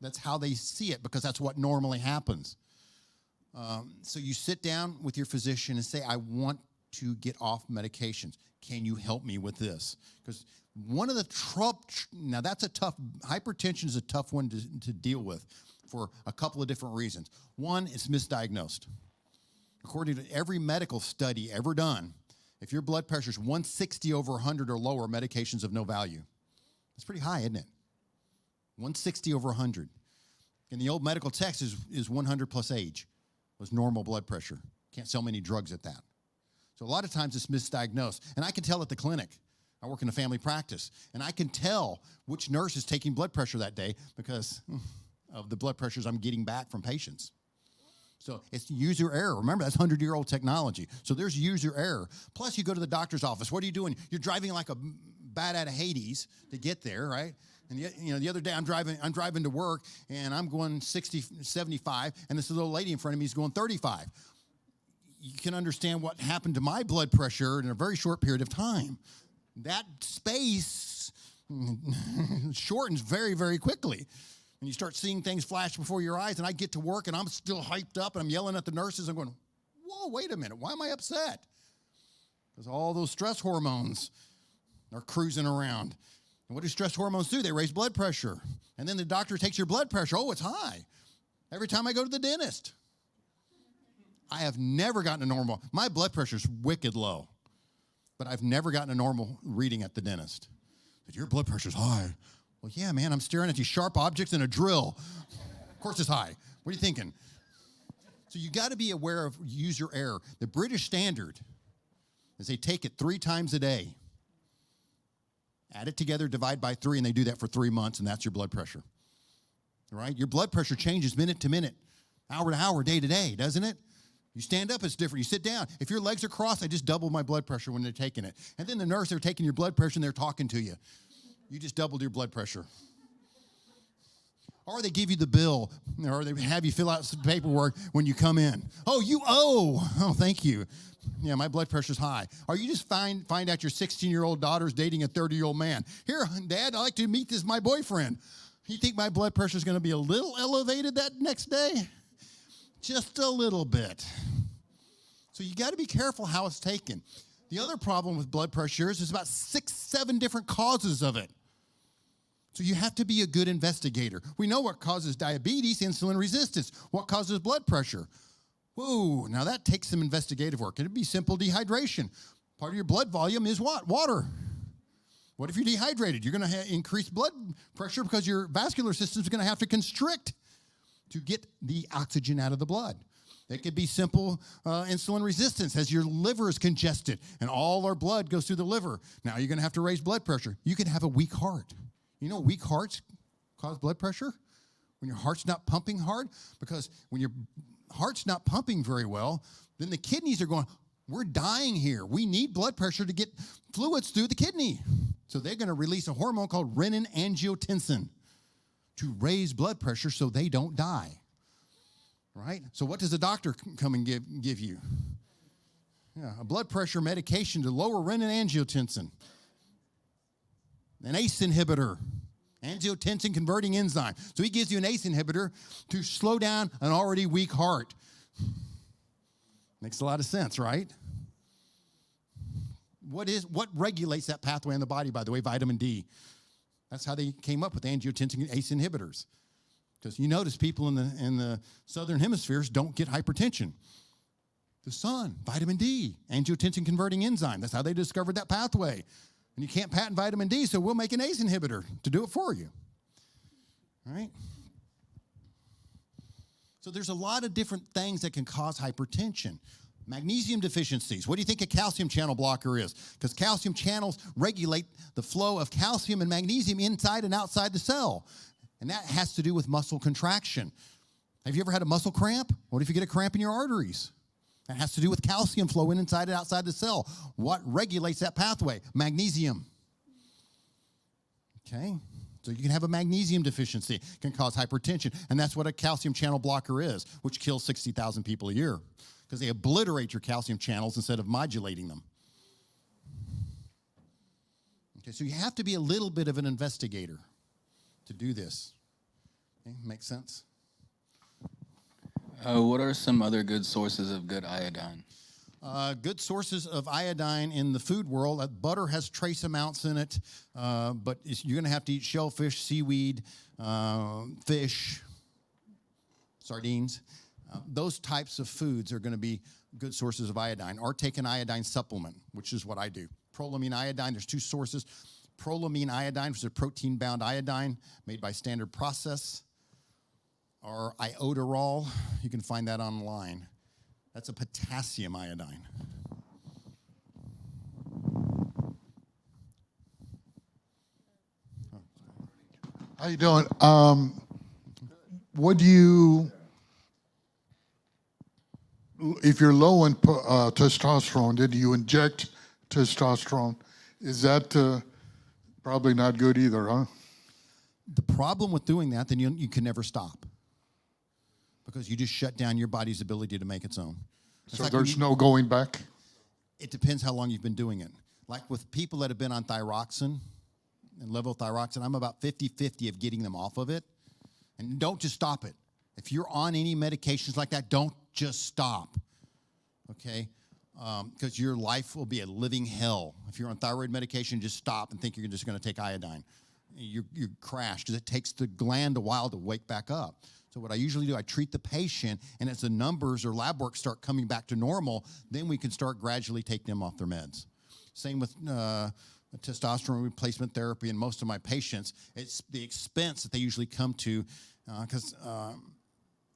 That's how they see it because that's what normally happens. So you sit down with your physician and say, I want to get off medications. Can you help me with this? Because one of the now that's a tough, hypertension is a tough one to deal with for a couple of different reasons. One, it's misdiagnosed. According to every medical study ever done, if your blood pressure is 160 over 100 or lower, medication's of no value. That's pretty high, isn't it? 160 over 100. In the old medical text is 100 plus age was normal blood pressure. Can't sell many drugs at that. So a lot of times it's misdiagnosed. And I can tell at the clinic. I work in a family practice. And I can tell which nurse is taking blood pressure that day because of the blood pressures I'm getting back from patients. So it's user error. Remember, that's 100-year-old technology. So there's user error. Plus, you go to the doctor's office. What are you doing? You're driving like a bat out of Hades to get there, right? And the other day I'm driving to work, and I'm going 60, 75, and this little lady in front of me is going 35. You can understand what happened to my blood pressure in a very short period of time. That space shortens very, very quickly. And you start seeing things flash before your eyes, and I get to work, and I'm still hyped up, and I'm yelling at the nurses. I'm going, whoa, wait a minute. Why am I upset? Because all those stress hormones are cruising around. And what do stress hormones do? They raise blood pressure. And then the doctor takes your blood pressure. Oh, it's high. Every time I go to the dentist. I have never gotten a normal. My blood pressure is wicked low. But I've never gotten a normal reading at the dentist. But your blood pressure's high. Well, yeah, man, I'm staring at these sharp objects and a drill. Of course it's high. What are you thinking? So you got to be aware of user error. The British standard is they take it 3 times a day. Add it together, divide by 3, and they do that for 3 months, and that's your blood pressure. All right? Your blood pressure changes minute to minute, hour to hour, day to day, doesn't it? You stand up, it's different. You sit down. If your legs are crossed, I just double my blood pressure when they're taking it. And then the nurse, they're taking your blood pressure, and they're talking to you. You just doubled your blood pressure. Or they give you the bill, or they have you fill out some paperwork when you come in. Oh, you owe. Oh, thank you. Yeah, my blood pressure's high. Or you just find out your 16-year-old daughter's dating a 30-year-old man. Here, Dad, I'd like to meet my boyfriend. You think my blood pressure's going to be a little elevated that next day? Just a little bit. So you got to be careful how it's taken. The other problem with blood pressure is there's about 6, 7 different causes of it. So you have to be a good investigator. We know what causes diabetes, insulin resistance. What causes blood pressure? Whoa, now that takes some investigative work. It'd be simple dehydration. Part of your blood volume is what? Water. What if you're dehydrated? You're going to increase blood pressure because your vascular system is going to have to constrict to get the oxygen out of the blood. It could be simple insulin resistance as your liver is congested and all our blood goes through the liver. Now you're going to have to raise blood pressure. You could have a weak heart. You know weak hearts cause blood pressure? When your heart's not pumping hard? Because when your heart's not pumping very well, then the kidneys are going, we're dying here. We need blood pressure to get fluids through the kidney. So they're going to release a hormone called renin-angiotensin to raise blood pressure so they don't die. Right? So what does the doctor come and give you? Yeah, a blood pressure medication to lower renin-angiotensin. An ACE inhibitor, angiotensin converting enzyme. So he gives you an ACE inhibitor to slow down an already weak heart. Makes a lot of sense, right? What regulates that pathway in the body, by the way? Vitamin D. That's how they came up with angiotensin ACE inhibitors. Because you notice people in the southern hemispheres don't get hypertension. The sun, vitamin D, angiotensin converting enzyme. That's how they discovered that pathway. And you can't patent vitamin D, so we'll make an ACE inhibitor to do it for you. All right? So there's a lot of different things that can cause hypertension. Magnesium deficiencies. What do you think a calcium channel blocker is? Because calcium channels regulate the flow of calcium and magnesium inside and outside the cell. And that has to do with muscle contraction. Have you ever had a muscle cramp? What if you get a cramp in your arteries? That has to do with calcium flowing inside and outside the cell. What regulates that pathway? Magnesium. Okay? So you can have a magnesium deficiency. It can cause hypertension. And that's what a calcium channel blocker is, which kills 60,000 people a year because they obliterate your calcium channels instead of modulating them. Okay, so you have to be a little bit of an investigator to do this. Okay, makes sense? What are some other good sources of good iodine? Good sources of iodine in the food world. Butter has trace amounts in it, but you're going to have to eat shellfish, seaweed, fish, sardines. Those types of foods are going to be good sources of iodine. Or take an iodine supplement, which is what I do. Prolamine iodine, there's two sources. Prolamine iodine, which is a protein-bound iodine made by Standard Process. Or iodoral, you can find that online. That's a potassium iodine. How you doing? What do you, if you're low in testosterone, did you inject testosterone? Is that probably not good either, huh? The problem with doing that, then you can never stop. Because you just shut down your body's ability to make its own. So there's no going back? It depends how long you've been doing it. Like with people that have been on thyroxine and levothyroxine, I'm about 50-50 of getting them off of it. And don't just stop it. If you're on any medications like that, don't just stop, okay? Because your life will be a living hell. If you're on thyroid medication, just stop and think you're just going to take iodine. You crash because it takes the gland a while to wake back up. So what I usually do, I treat the patient, and as the numbers or lab work start coming back to normal, then we can start gradually taking them off their meds. Same with testosterone replacement therapy in most of my patients. It's the expense that they usually come to because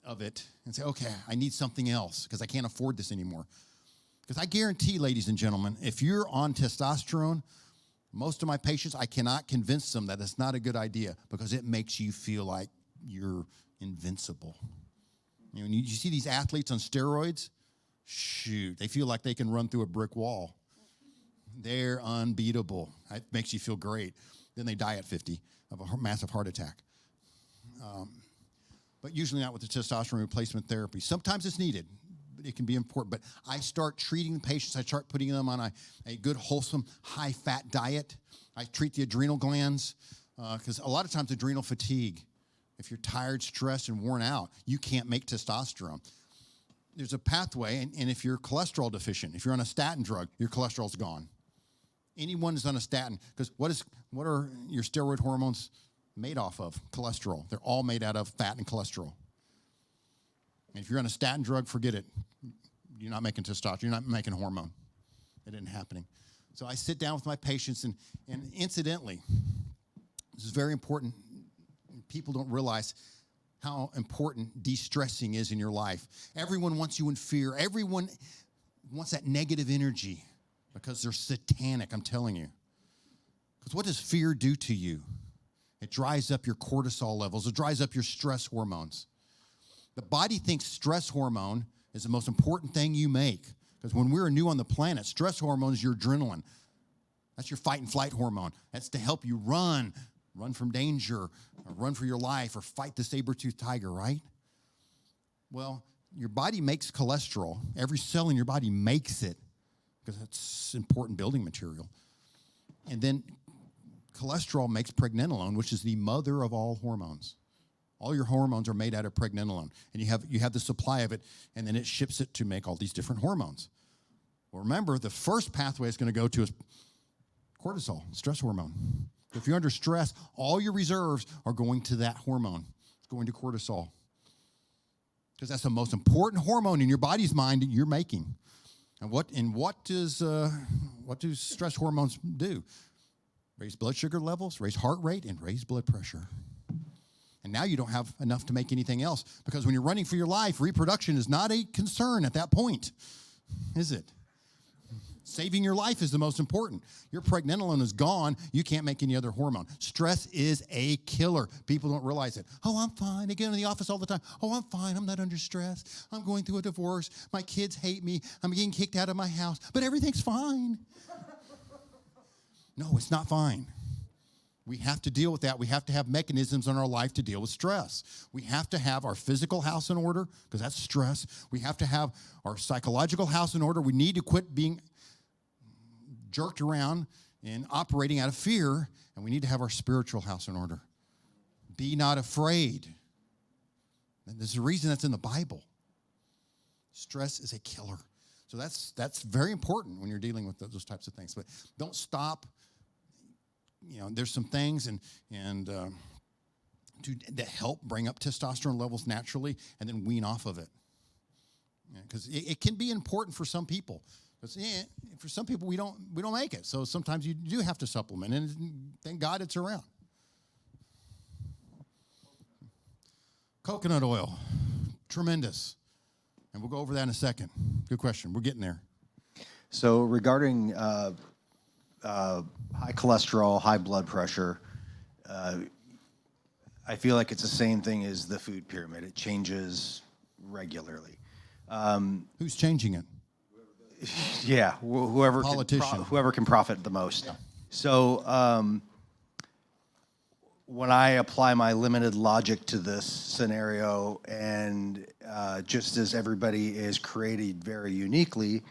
of it and say, okay, I need something else because I can't afford this anymore. Because I guarantee, ladies and gentlemen, if you're on testosterone, most of my patients, I cannot convince them that it's not a good idea because it makes you feel like you're invincible. You know, you see these athletes on steroids, shoot, they feel like they can run through a brick wall. They're unbeatable. It makes you feel great. Then they die at 50 of a massive heart attack. But usually not with the testosterone replacement therapy. Sometimes it's needed, but it can be important. But I start treating the patients. I start putting them on a good, wholesome, high-fat diet. I treat the adrenal glands because a lot of times adrenal fatigue. If you're tired, stressed, and worn out, you can't make testosterone. There's a pathway, and if you're cholesterol deficient, if you're on a statin drug, your cholesterol's gone. Anyone who's on a statin, because what are your steroid hormones made off of? Cholesterol. They're all made out of fat and cholesterol. And if you're on a statin drug, forget it. You're not making testosterone. You're not making hormone. It isn't happening. So I sit down with my patients, and incidentally, this is very important. People don't realize how important de-stressing is in your life. Everyone wants you in fear. Everyone wants that negative energy because they're satanic, I'm telling you. Because what does fear do to you? It dries up your cortisol levels. It dries up your stress hormones. The body thinks stress hormone is the most important thing you make. Because when we were new on the planet, stress hormone is your adrenaline. That's your fight and flight hormone. That's to help you run from danger, or run for your life, or fight the saber-toothed tiger, right? Well, your body makes cholesterol. Every cell in your body makes it because it's important building material. And then cholesterol makes pregnenolone, which is the mother of all hormones. All your hormones are made out of pregnenolone, and you have the supply of it, and then it ships it to make all these different hormones. Well, remember, the first pathway it's going to go to is cortisol, stress hormone. If you're under stress, all your reserves are going to that hormone. It's going to cortisol. Because that's the most important hormone in your body's mind that you're making. And what do stress hormones do? Raise blood sugar levels, raise heart rate, and raise blood pressure. And now you don't have enough to make anything else, because when you're running for your life, reproduction is not a concern at that point, is it? Saving your life is the most important. Your pregnenolone is gone. You can't make any other hormone. Stress is a killer. People don't realize it. Oh, I'm fine. They get in the office all the time. Oh, I'm fine. I'm not under stress. I'm going through a divorce. My kids hate me. I'm getting kicked out of my house. But everything's fine. No, it's not fine. We have to deal with that. We have to have mechanisms in our life to deal with stress. We have to have our physical house in order, because that's stress. We have to have our psychological house in order. We need to quit being jerked around and operating out of fear, and we need to have our spiritual house in order. Be not afraid. And there's a reason that's in the Bible. Stress is a killer. So that's very important when you're dealing with those types of things. But don't stop. You know, there's some things that help bring up testosterone levels naturally, and then wean off of it. Because it can be important for some people. But for some people, we don't make it. So sometimes you do have to supplement, and thank God it's around. Coconut oil, tremendous. And we'll go over that in a second. Good question. We're getting there. So regarding high cholesterol, high blood pressure, I feel like it's the same thing as the food pyramid. It changes regularly. Who's changing it? Yeah, whoever Politician. whoever can profit the most. Yeah. So when I apply my limited logic to this scenario, and just as everybody is created very uniquely,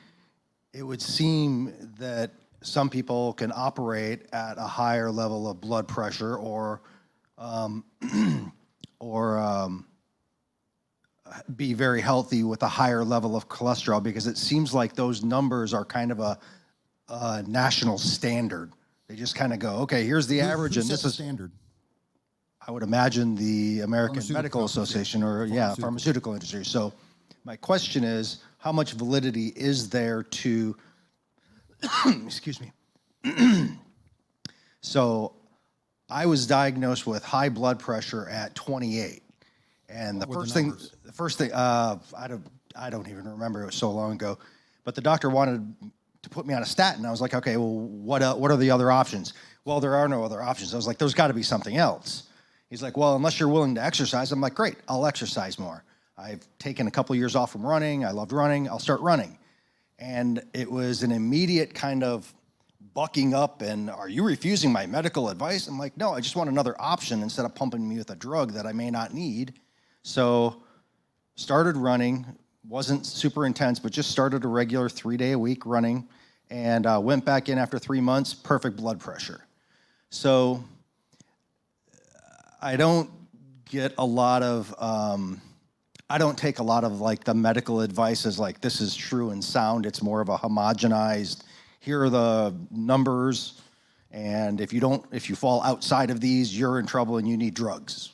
it would seem that some people can operate at a higher level of blood pressure or be very healthy with a higher level of cholesterol, because it seems like those numbers are kind of a national standard. They just kind of go, okay, here's the average, and this is standard. I would imagine the American Pharmaceutical Medical Association, or pharmaceutical industry. So my question is, how much validity is there to, excuse me. So I was diagnosed with high blood pressure at 28. And the first thing, I don't even remember, it was so long ago, but the doctor wanted to put me on a statin. I was like, okay, well, what are the other options? Well, there are no other options. I was like, there's got to be something else. He's like, well, unless you're willing to exercise. I'm like, great, I'll exercise more. I've taken a couple years off from running. I loved running. I'll start running. And it was an immediate kind of bucking up and, are you refusing my medical advice? I'm like, no, I just want another option instead of pumping me with a drug that I may not need. So started running, wasn't super intense, but just started a regular 3-day-a-week running, and went back in after 3 months, perfect blood pressure. So I don't get a lot of, I don't take a lot of like the medical advice as like, this is true and sound. It's more of a homogenized, here are the numbers, and if you fall outside of these, you're in trouble and you need drugs.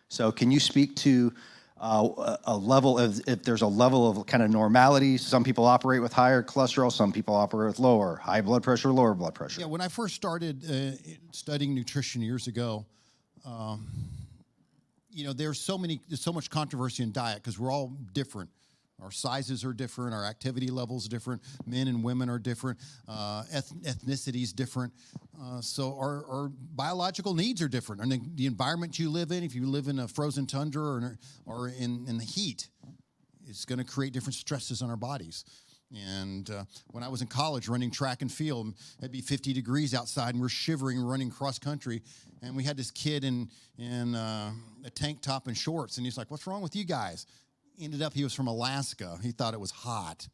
So can you speak to a level of, if there's a level of kind of normality? Some people operate with higher cholesterol, some people operate with lower, high blood pressure, lower blood pressure. Yeah, when I first started studying nutrition years ago, there's so much controversy in diet because we're all different. Our sizes are different. Our activity levels are different. Men and women are different. Ethnicities different. So our biological needs are different. And the environment you live in, if you live in a frozen tundra or in the heat, it's going to create different stresses on our bodies. And when I was in college running track and field, it'd be 50 degrees outside, and we're shivering, running cross country. And we had this kid in a tank top and shorts, and he's like, "What's wrong with you guys?" Ended up he was from Alaska. He thought it was hot.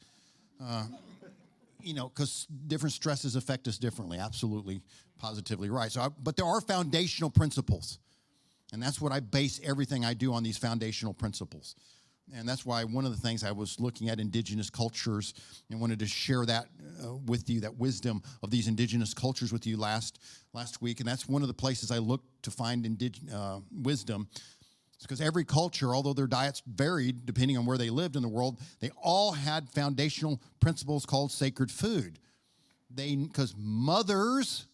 Because different stresses affect us differently. Absolutely, positively right. But there are foundational principles, and that's what I base everything I do on, these foundational principles. And that's why one of the things I was looking at indigenous cultures and wanted to share that with you, that wisdom of these indigenous cultures with you last week. And that's one of the places I looked to find wisdom. It's because every culture, although their diets varied depending on where they lived in the world, they all had foundational principles called sacred food. Because mothers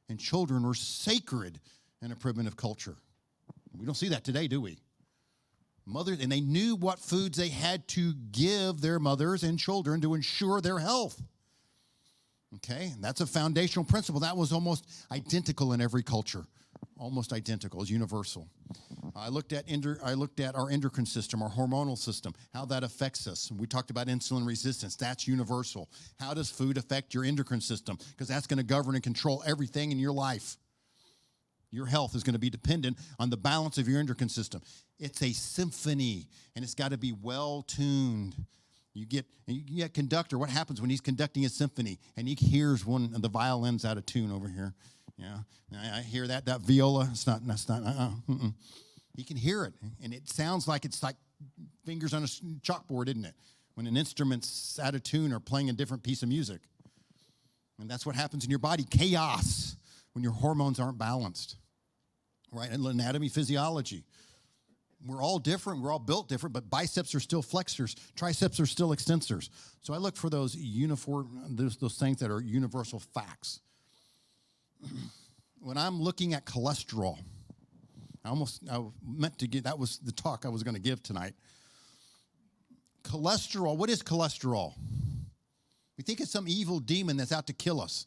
and children were sacred in a primitive culture. We don't see that today, do we? Mothers, and they knew what foods they had to give their mothers and children to ensure their health. Okay, and that's a foundational principle. That was almost identical in every culture, almost identical, it's universal. I looked at our endocrine system, our hormonal system, how that affects us. We talked about insulin resistance. That's universal. How does food affect your endocrine system? Because that's going to govern and control everything in your life. Your health is going to be dependent on the balance of your endocrine system. It's a symphony, and it's got to be well-tuned. You get a conductor. What happens when he's conducting a symphony and he hears one of the violins out of tune over here? Yeah, I hear that viola. That's not. He can hear it, and it sounds like it's like fingers on a chalkboard, isn't it? When an instrument's out of tune or playing a different piece of music. And that's what happens in your body. Chaos when your hormones aren't balanced. Right? And anatomy, physiology. We're all different. We're all built different, but biceps are still flexors. Triceps are still extensors. So I look for those things that are universal facts. When I'm looking at cholesterol, I meant to that was the talk I was going to give tonight. Cholesterol, what is cholesterol? We think it's some evil demon that's out to kill us,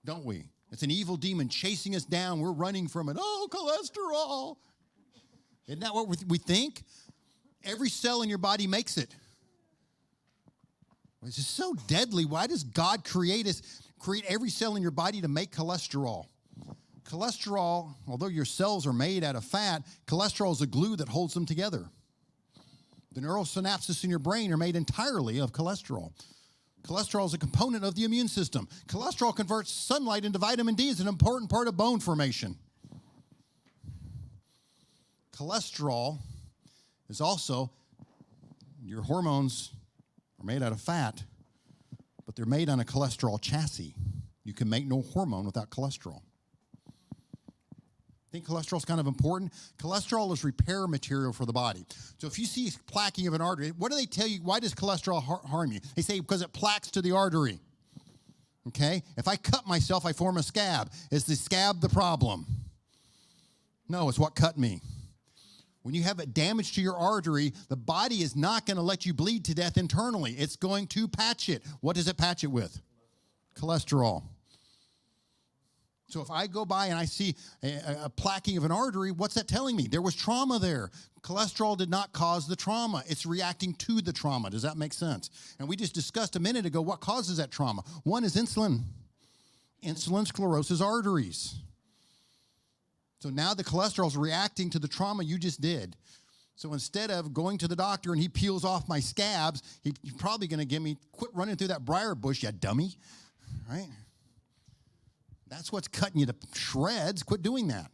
don't we? It's an evil demon chasing us down. We're running from it. Oh, cholesterol. Isn't that what we think? Every cell in your body makes it. This is so deadly. Why does God create every cell in your body to make cholesterol? Cholesterol, although your cells are made out of fat, cholesterol is a glue that holds them together. The neural synapses in your brain are made entirely of cholesterol. Cholesterol is a component of the immune system. Cholesterol converts sunlight into vitamin D. It's an important part of bone formation. Cholesterol is also, your hormones are made out of fat, but they're made on a cholesterol chassis. You can make no hormone without cholesterol. Think cholesterol is kind of important? Cholesterol is repair material for the body. So if you see plaquing of an artery, what do they tell you? Why does cholesterol harm you? They say because it plaques to the artery. Okay? If I cut myself, I form a scab. Is the scab the problem? No, it's what cut me. When you have a damage to your artery, the body is not going to let you bleed to death internally. It's going to patch it. What does it patch it with? Cholesterol. So if I go by and I see a plaquing of an artery, what's that telling me? There was trauma there. Cholesterol did not cause the trauma. It's reacting to the trauma. Does that make sense? And we just discussed a minute ago what causes that trauma. One is insulin. Insulin scleroses arteries. So now the cholesterol is reacting to the trauma you just did. So instead of going to the doctor and he peels off my scabs, he's probably going to give me, quit running through that briar bush, you dummy. Right? That's what's cutting you to shreds. Quit doing that.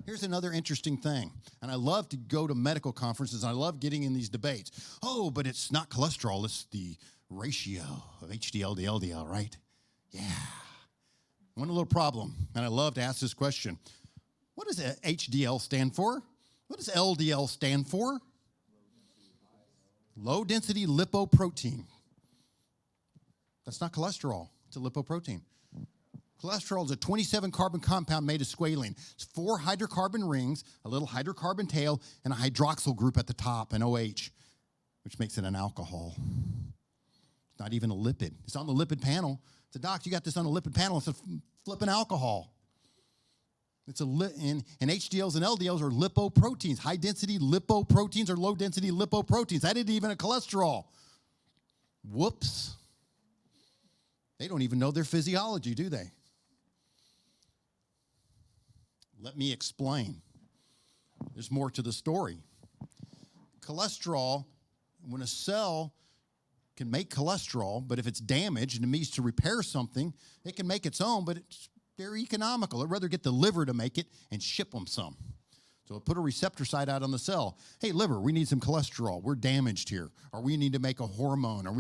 Here's another interesting thing. And I love to go to medical conferences. And I love getting in these debates. Oh, but it's not cholesterol. It's the ratio of HDL to LDL, right? Yeah. One little problem. And I love to ask this question. What does HDL stand for? What does LDL stand for? Low density lipoprotein. That's not cholesterol. It's a lipoprotein. Cholesterol is a 27-carbon compound made of squalene. It's 4 hydrocarbon rings, a little hydrocarbon tail, and a hydroxyl group at the top, an OH. which makes it an alcohol. It's not even a lipid. It's on the lipid panel. It's a doc, you got this on the lipid panel. It's a flipping alcohol. It's and HDLs and LDLs are lipoproteins, high-density lipoproteins or low-density lipoproteins. That isn't even a cholesterol. Whoops. They don't even know their physiology, do they? Let me explain. There's more to the story. Cholesterol, when a cell can make cholesterol, but if it's damaged and it needs to repair something, it can make its own, but it's very economical. I'd rather get the liver to make it and ship them some. So put a receptor site out on the cell. Hey, liver, we need some cholesterol. We're damaged here. Or we need to make a hormone. Or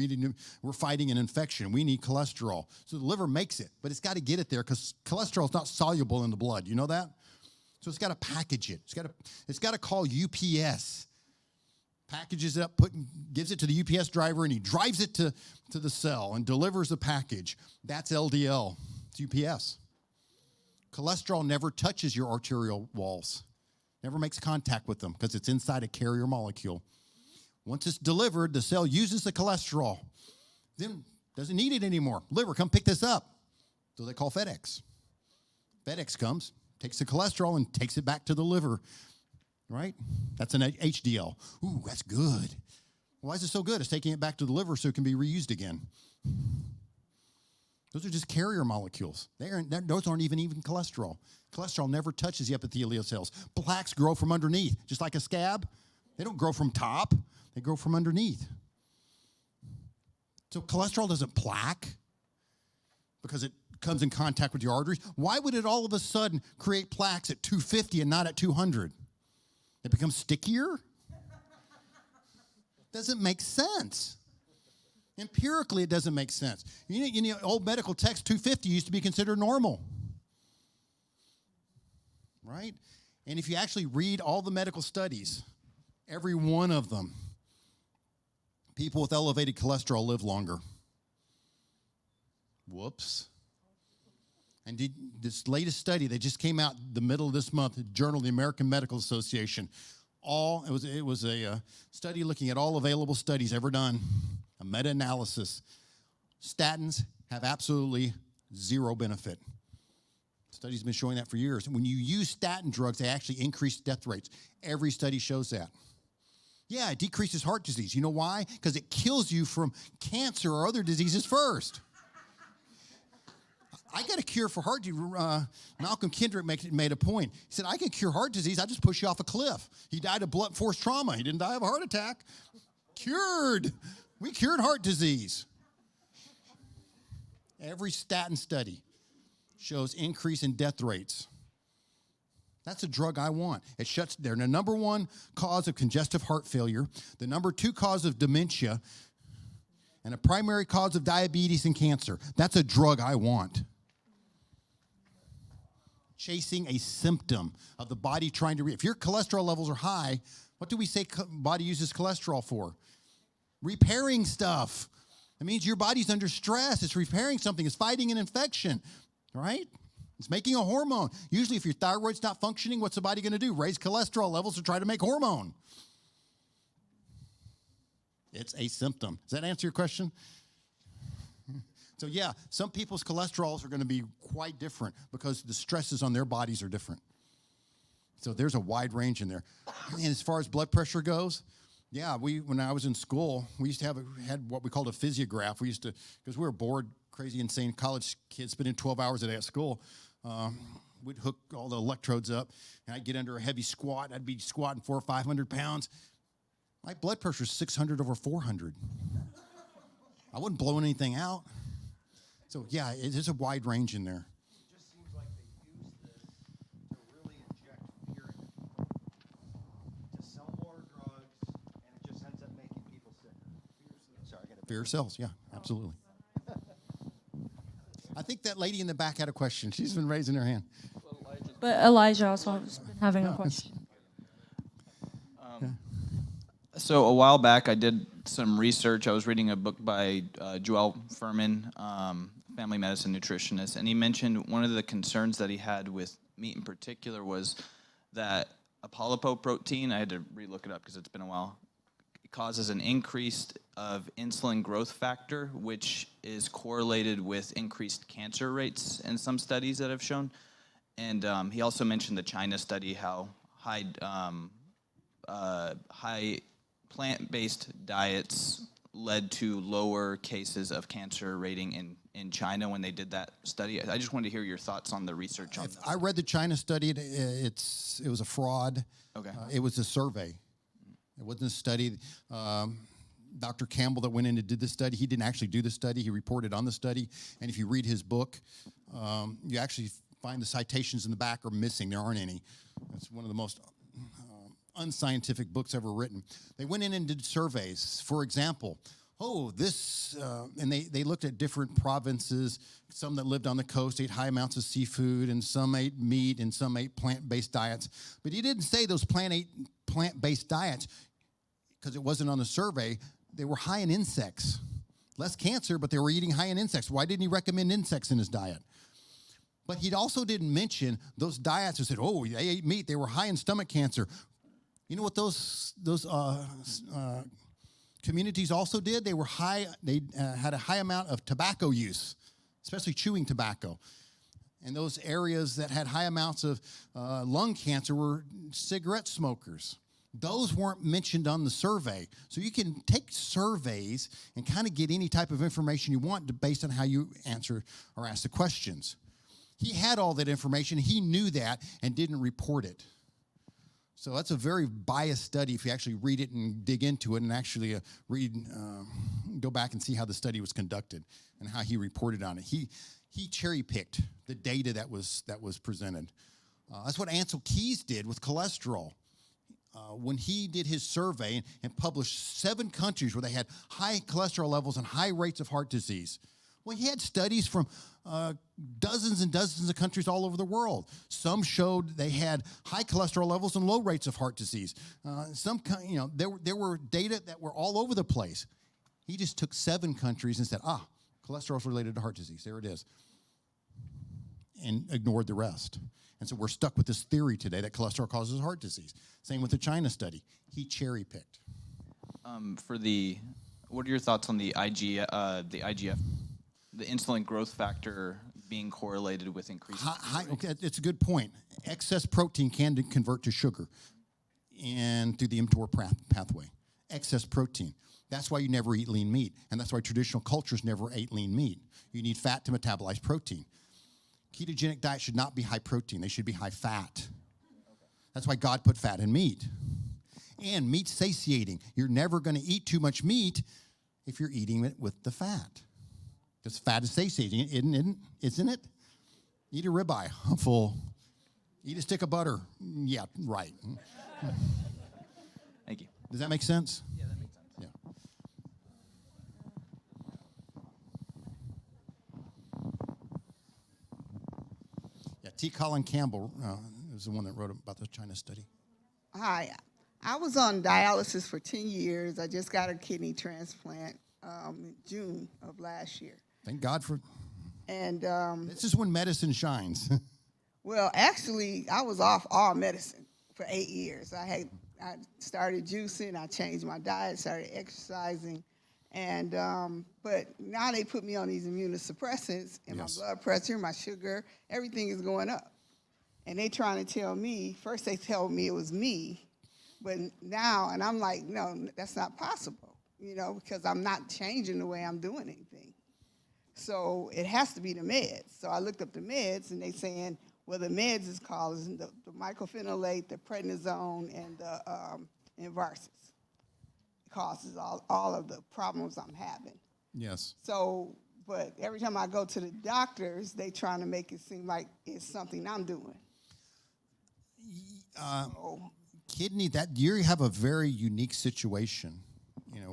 we're fighting an infection. We need cholesterol. So the liver makes it, but it's got to get it there because cholesterol is not soluble in the blood. You know that? So it's got to package it. It's got to call UPS. Packages it up, gives it to the UPS driver, and he drives it to the cell and delivers the package. That's LDL. It's UPS. Cholesterol never touches your arterial walls. Never makes contact with them because it's inside a carrier molecule. Once it's delivered, the cell uses the cholesterol. Then doesn't need it anymore. Liver, come pick this up. So they call FedEx. FedEx comes, takes the cholesterol and takes it back to the liver, right? That's an HDL. Ooh, that's good. Why is it so good? It's taking it back to the liver so it can be reused again. Those are just carrier molecules. Those aren't even cholesterol. Cholesterol never touches the epithelial cells. Plaques grow from underneath, just like a scab. They don't grow from top. They grow from underneath. So cholesterol doesn't plaque because it comes in contact with your arteries. Why would it all of a sudden create plaques at 250 and not at 200? It becomes stickier? Doesn't make sense. Empirically, it doesn't make sense. You know, old medical text 250 used to be considered normal, right? And if you actually read all the medical studies, every one of them, people with elevated cholesterol live longer. Whoops. And this latest study that just came out the middle of this month, the Journal of the American Medical Association, it was a study looking at all available studies ever done, a meta-analysis. Statins have absolutely zero benefit. Studies have been showing that for years. When you use statin drugs, they actually increase death rates. Every study shows that. Yeah, it decreases heart disease. You know why? Because it kills you from cancer or other diseases first. I got a cure for heart disease. Malcolm Kendrick made a point. He said, I can cure heart disease. I just push you off a cliff. He died of blunt force trauma. He didn't die of a heart attack. Cured. We cured heart disease. Every statin study shows increase in death rates. That's a drug I want. It shuts down the number one cause of congestive heart failure, the number two cause of dementia, and a primary cause of diabetes and cancer. That's a drug I want. Chasing a symptom of the body trying to if your cholesterol levels are high, what do we say body uses cholesterol for? Repairing stuff. That means your body's under stress. It's repairing something. It's fighting an infection, right? It's making a hormone. Usually if your thyroid's not functioning, what's the body going to do? Raise cholesterol levels to try to make hormone. It's a symptom. Does that answer your question? So yeah, some people's cholesterols are going to be quite different because the stresses on their bodies are different. So there's a wide range in there. And as far as blood pressure goes, yeah, when I was in school, we used to had what we called a physiograph. We used to, because we were bored, crazy, insane college kids spending 12 hours a day at school. We'd hook all the electrodes up, and I'd get under a heavy squat. I'd be squatting 400 or 500 pounds. My blood pressure is 600 over 400. I wasn't blowing anything out. So yeah, there's a wide range in there. It just seems like they use this to really inject fear into people, to sell more drugs, and it just ends up making people sicker. Sorry, I got Fear cells, yeah, absolutely. I think that lady in the back had a question. She's been raising her hand. But Elijah also has been having a question. So a while back, I did some research. I was reading a book by Joel Furman, family medicine nutritionist, and he mentioned one of the concerns that he had with meat in particular was that apolipoprotein, I had to relook it up because it's been a while, causes an increase of insulin growth factor, which is correlated with increased cancer rates in some studies that have shown. And he also mentioned the China study, how high plant-based diets led to lower cases of cancer rating in China when they did that study. I just wanted to hear your thoughts on the research on that. I read the China study. It was a fraud. Okay. It was a survey. It wasn't a study. Dr. Campbell that went in and did the study, he didn't actually do the study. He reported on the study. And if you read his book, you actually find the citations in the back are missing. There aren't any. It's one of the most unscientific books ever written. They went in and did surveys. For example, and they looked at different provinces. Some that lived on the coast ate high amounts of seafood, and some ate meat, and some ate plant-based diets. But he didn't say those plant-based diets, because it wasn't on the survey, they were high in insects. Less cancer, but they were eating high in insects. Why didn't he recommend insects in his diet? But he also didn't mention those diets who said, oh, they ate meat, they were high in stomach cancer. You know what those communities also did? They were high. They had a high amount of tobacco use, especially chewing tobacco. And those areas that had high amounts of lung cancer were cigarette smokers. Those weren't mentioned on the survey. So you can take surveys and kind of get any type of information you want based on how you answer or ask the questions. He had all that information. He knew that and didn't report it. So that's a very biased study if you actually read it and dig into it and actually go back and see how the study was conducted and how he reported on it. He cherry-picked the data that was presented. That's what Ansel Keys did with cholesterol. When he did his survey and published 7 countries where they had high cholesterol levels and high rates of heart disease. Well, he had studies from dozens and dozens of countries all over the world. Some showed they had high cholesterol levels and low rates of heart disease. There were data that were all over the place. He just took 7 countries and said, cholesterol is related to heart disease. There it is. And ignored the rest. And so we're stuck with this theory today that cholesterol causes heart disease. Same with the China study. He cherry-picked. What are your thoughts on the IGF, the insulin growth factor being correlated with increased? Okay, it's a good point. Excess protein can convert to sugar and through the mTOR pathway. Excess protein. That's why you never eat lean meat, and that's why traditional cultures never ate lean meat. You need fat to metabolize protein. Ketogenic diet should not be high protein. They should be high fat. That's why God put fat in meat. And meat's satiating. You're never going to eat too much meat if you're eating it with the fat. Because fat is satiating, isn't it? Eat a ribeye, full. Eat a stick of butter. Yeah, right. Thank you. Does that make sense? Yeah, that makes sense. Yeah. Yeah, T. Colin Campbell is the one that wrote about the China study. Hi, I was on dialysis for 10 years. I just got a kidney transplant in June of last year. Thank God for. And this is when medicine shines. well, actually, I was off all medicine for 8 years. I started juicing. I changed my diet, started exercising, and but now they put me on these immunosuppressants, and Yes. my blood pressure, my sugar, everything is going up. And they trying to tell me, first they told me it was me, but now, and I'm like, no, that's not possible, because I'm not changing the way I'm doing anything. So it has to be the meds. So I looked up the meds, and they saying, well, the meds is causing the mycophenolate, the prednisone, and the Envarsus. It causes all of the problems I'm having. Yes. So, but every time I go to the doctors, they trying to make it seem like it's something I'm doing. Kidney, that you have a very unique situation,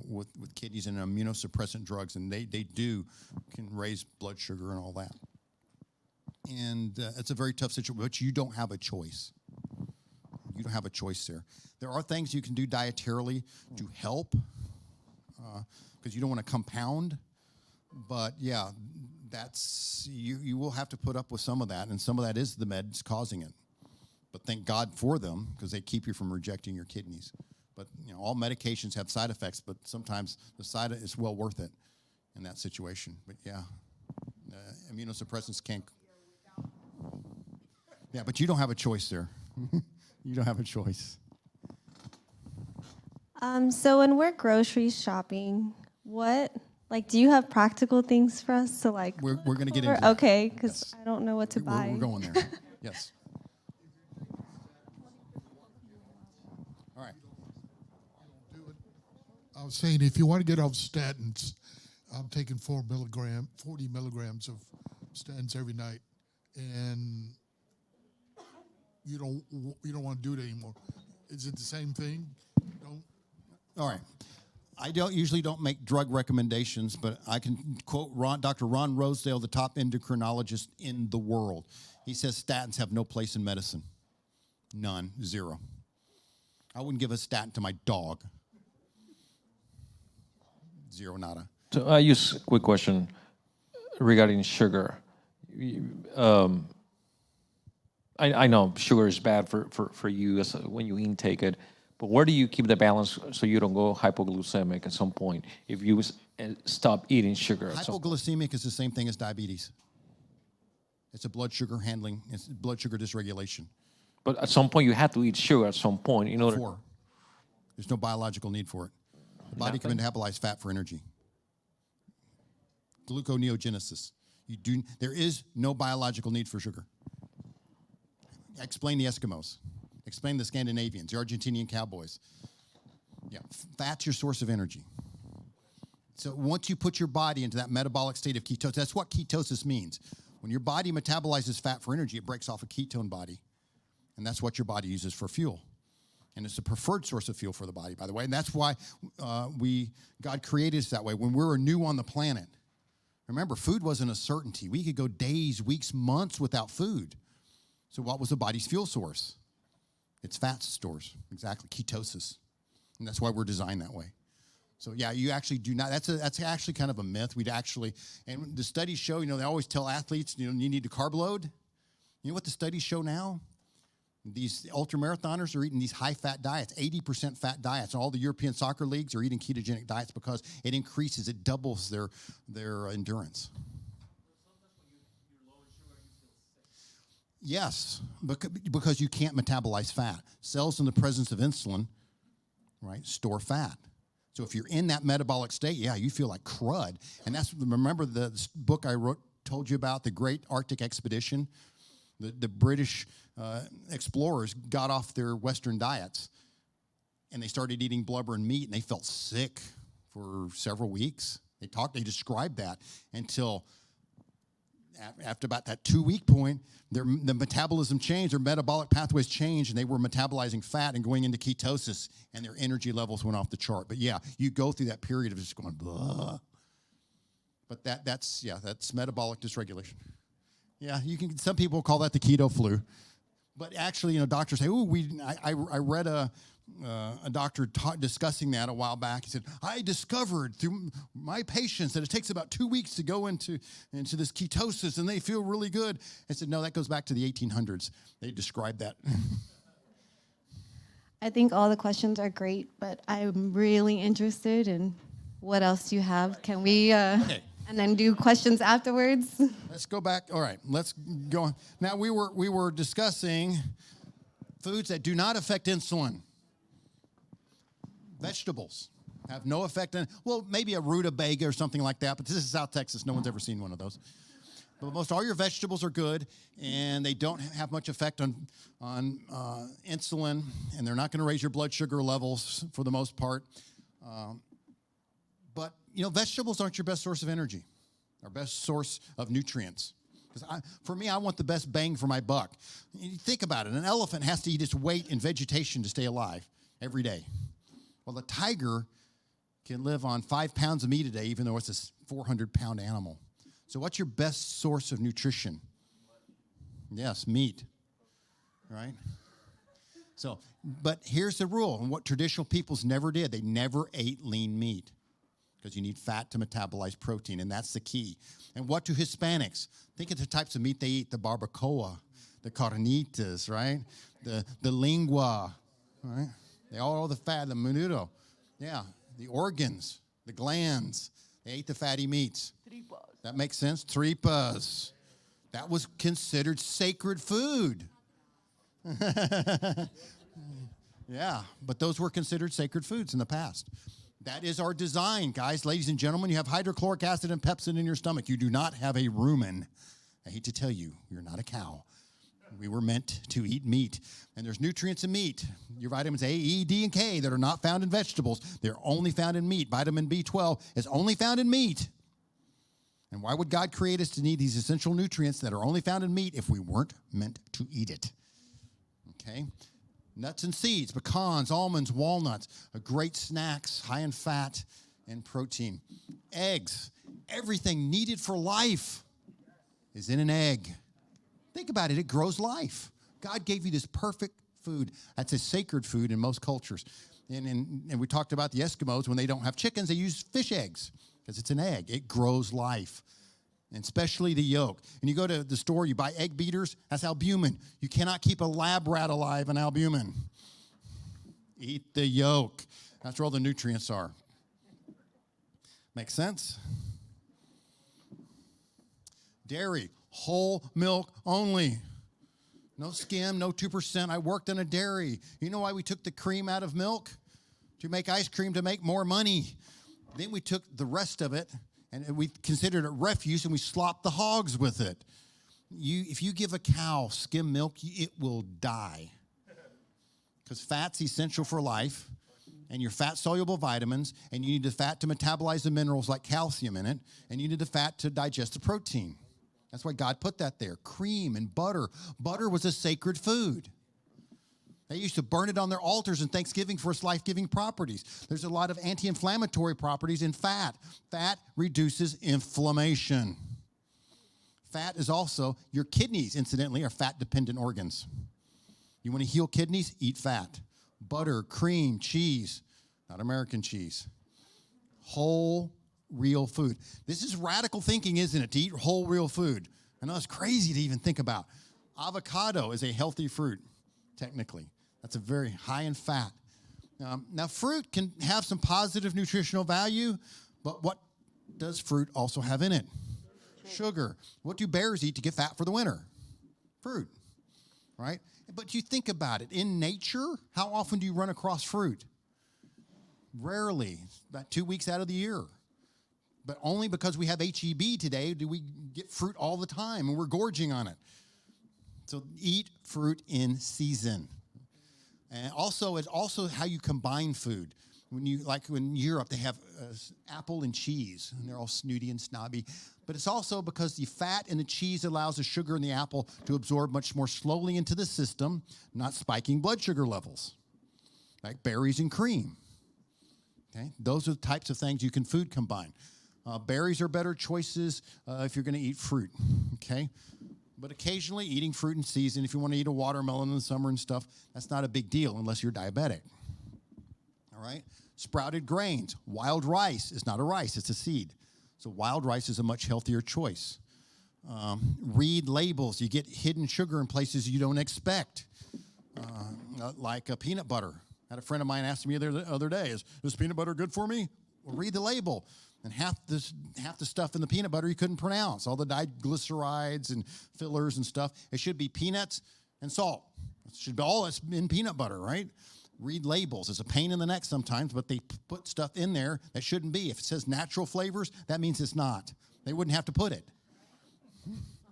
with kidneys and immunosuppressant drugs, and they can raise blood sugar and all that. And it's a very tough situation, but you don't have a choice. You don't have a choice there. There are things you can do dietarily to help, because you don't want to compound. But yeah, that's you will have to put up with some of that, and some of that is the meds causing it. But thank God for them, because they keep you from rejecting your kidneys. But all medications have side effects, but sometimes the side is well worth it in that situation. But yeah, immunosuppressants can't. Yeah, but you don't have a choice there. You don't have a choice. So when we're grocery shopping, do you have practical things for us to like? We're going to get into that. Okay, because Yes. I don't know what to buy. We're going there. Yes. All right. I was saying, if you want to get off statins, I'm taking 40 milligrams of statins every night, and you don't want to do it anymore. Is it the same thing? Don't. All right. I usually don't make drug recommendations, but I can quote Dr. Ron Rosedale, the top endocrinologist in the world. He says statins have no place in medicine. None. Zero. I wouldn't give a statin to my dog. Zero, nada. So I use a quick question regarding sugar. I know sugar is bad for you when you intake it, but where do you keep the balance so you don't go hypoglycemic at some point if you stop eating sugar? Hypoglycemic is the same thing as diabetes. It's a blood sugar handling, it's blood sugar dysregulation. But at some point you have to eat sugar at some point in order. There's no biological need for it. The body can metabolize fat for energy. Gluconeogenesis. There is no biological need for sugar. Explain the Eskimos. Explain the Scandinavians, the Argentinian cowboys. Yeah, fat's your source of energy. So once you put your body into that metabolic state of ketosis, that's what ketosis means. When your body metabolizes fat for energy, it breaks off a ketone body. And that's what your body uses for fuel. And it's a preferred source of fuel for the body, by the way. And that's why God created us that way. When we were new on the planet, remember, food wasn't a certainty. We could go days, weeks, months without food. So what was the body's fuel source? It's fat stores, exactly, ketosis. And that's why we're designed that way. So yeah, you actually do not, that's actually kind of a myth. And the studies show, they always tell athletes, you need to carb load. You know what the studies show now? These ultramarathoners are eating these high-fat diets, 80% fat diets. And all the European soccer leagues are eating ketogenic diets because it doubles their endurance. Yes, because you can't metabolize fat. Cells in the presence of insulin, right, store fat. So if you're in that metabolic state, yeah, you feel like crud. And remember the book I told you about, The Great Arctic Expedition? The British explorers got off their Western diets, and they started eating blubber and meat, and they felt sick for several weeks. They described that until after about that 2-week point, the metabolism changed, their metabolic pathways changed, and they were metabolizing fat and going into ketosis, and their energy levels went off the chart. But yeah, you go through that period of just going, blah. But that's metabolic dysregulation. Yeah, some people call that the keto flu. But actually, doctors say, I read a doctor discussing that a while back. He said, I discovered through my patients that it takes about 2 weeks to go into this ketosis, and they feel really good. I said, no, that goes back to the 1800s. They described that. I think all the questions are great, but I'm really interested in what else you have. Can we Okay. and then do questions afterwards? Let's go back. All right, let's go on. Now, we were discussing foods that do not affect insulin. Vegetables have no effect on, maybe a rutabaga or something like that, but this is South Texas. No one's ever seen one of those. But most all your vegetables are good, and they don't have much effect on insulin, and they're not going to raise your blood sugar levels for the most part. But, vegetables aren't your best source of energy, our best source of nutrients. Because for me, I want the best bang for my buck. You think about it. An elephant has to eat its weight in vegetation to stay alive every day. Well, a tiger can live on 5 pounds of meat a day, even though it's a 400-pound animal. So what's your best source of nutrition? Yes, meat, right? So, but here's the rule, and what traditional peoples never did. They never ate lean meat because you need fat to metabolize protein, and that's the key. And what do Hispanics? Think of the types of meat they eat, the barbacoa, the carnitas, right? The lingua, right? All the fat, the menudo. Yeah, the organs, the glands. They ate the fatty meats. That makes sense? Tripas. That was considered sacred food. Yeah, but those were considered sacred foods in the past. That is our design, guys. Ladies and gentlemen, you have hydrochloric acid and pepsin in your stomach. You do not have a rumen. I hate to tell you, you're not a cow. We were meant to eat meat. And there's nutrients in meat. Your vitamins A, E, D, and K that are not found in vegetables. They're only found in meat. Vitamin B12 is only found in meat. And why would God create us to need these essential nutrients that are only found in meat if we weren't meant to eat it? Okay? Nuts and seeds, pecans, almonds, walnuts, great snacks, high in fat and protein. Eggs, everything needed for life is in an egg. Think about it, it grows life. God gave you this perfect food. That's a sacred food in most cultures. And we talked about the Eskimos, when they don't have chickens, they use fish eggs because it's an egg. It grows life, and especially the yolk. And you go to the store, you buy egg beaters, that's albumin. You cannot keep a lab rat alive on albumin. Eat the yolk. That's where all the nutrients are. Make sense? Dairy, whole milk only. No skim, no 2%. I worked in a dairy. You know why we took the cream out of milk? To make ice cream to make more money. Then we took the rest of it and we considered it refuse and we slopped the hogs with it. If you give a cow skim milk, it will die. Because fat's essential for life, and your fat-soluble vitamins, and you need the fat to metabolize the minerals like calcium in it, and you need the fat to digest the protein. That's why God put that there. Cream and butter. Butter was a sacred food. They used to burn it on their altars in Thanksgiving for its life-giving properties. There's a lot of anti-inflammatory properties in fat. Fat reduces inflammation. Fat is also, your kidneys, incidentally, are fat-dependent organs. You want to heal kidneys? Eat fat. Butter, cream, cheese, not American cheese. Whole, real food. This is radical thinking, isn't it, to eat whole, real food? I know it's crazy to even think about. Avocado is a healthy fruit, technically. That's a very high in fat. Now, fruit can have some positive nutritional value, but what does fruit also have in it? Sugar. What do bears eat to get fat for the winter? Fruit, right? But you think about it. In nature, how often do you run across fruit? Rarely. About 2 weeks out of the year. But only because we have HEB today do we get fruit all the time, and we're gorging on it. So eat fruit in season. And also, it's also how you combine food. When in Europe, they have apple and cheese, and they're all snooty and snobby. But it's also because the fat in the cheese allows the sugar in the apple to absorb much more slowly into the system, not spiking blood sugar levels, like berries and cream. Okay, those are the types of things you can food combine. Berries are better choices if you're going to eat fruit. Okay. But occasionally eating fruit in season, if you want to eat a watermelon in the summer and stuff, that's not a big deal unless you're diabetic. All right? Sprouted grains. Wild rice is not a rice, it's a seed. So wild rice is a much healthier choice. Read labels. You get hidden sugar in places you don't expect, like peanut butter. I had a friend of mine ask me the other day, is peanut butter good for me? Well, read the label. And half the stuff in the peanut butter you couldn't pronounce, all the diglycerides and fillers and stuff. It should be peanuts and salt. It should be all that's in peanut butter, right? Read labels. It's a pain in the neck sometimes, but they put stuff in there that shouldn't be. If it says natural flavors, that means it's not. They wouldn't have to put it.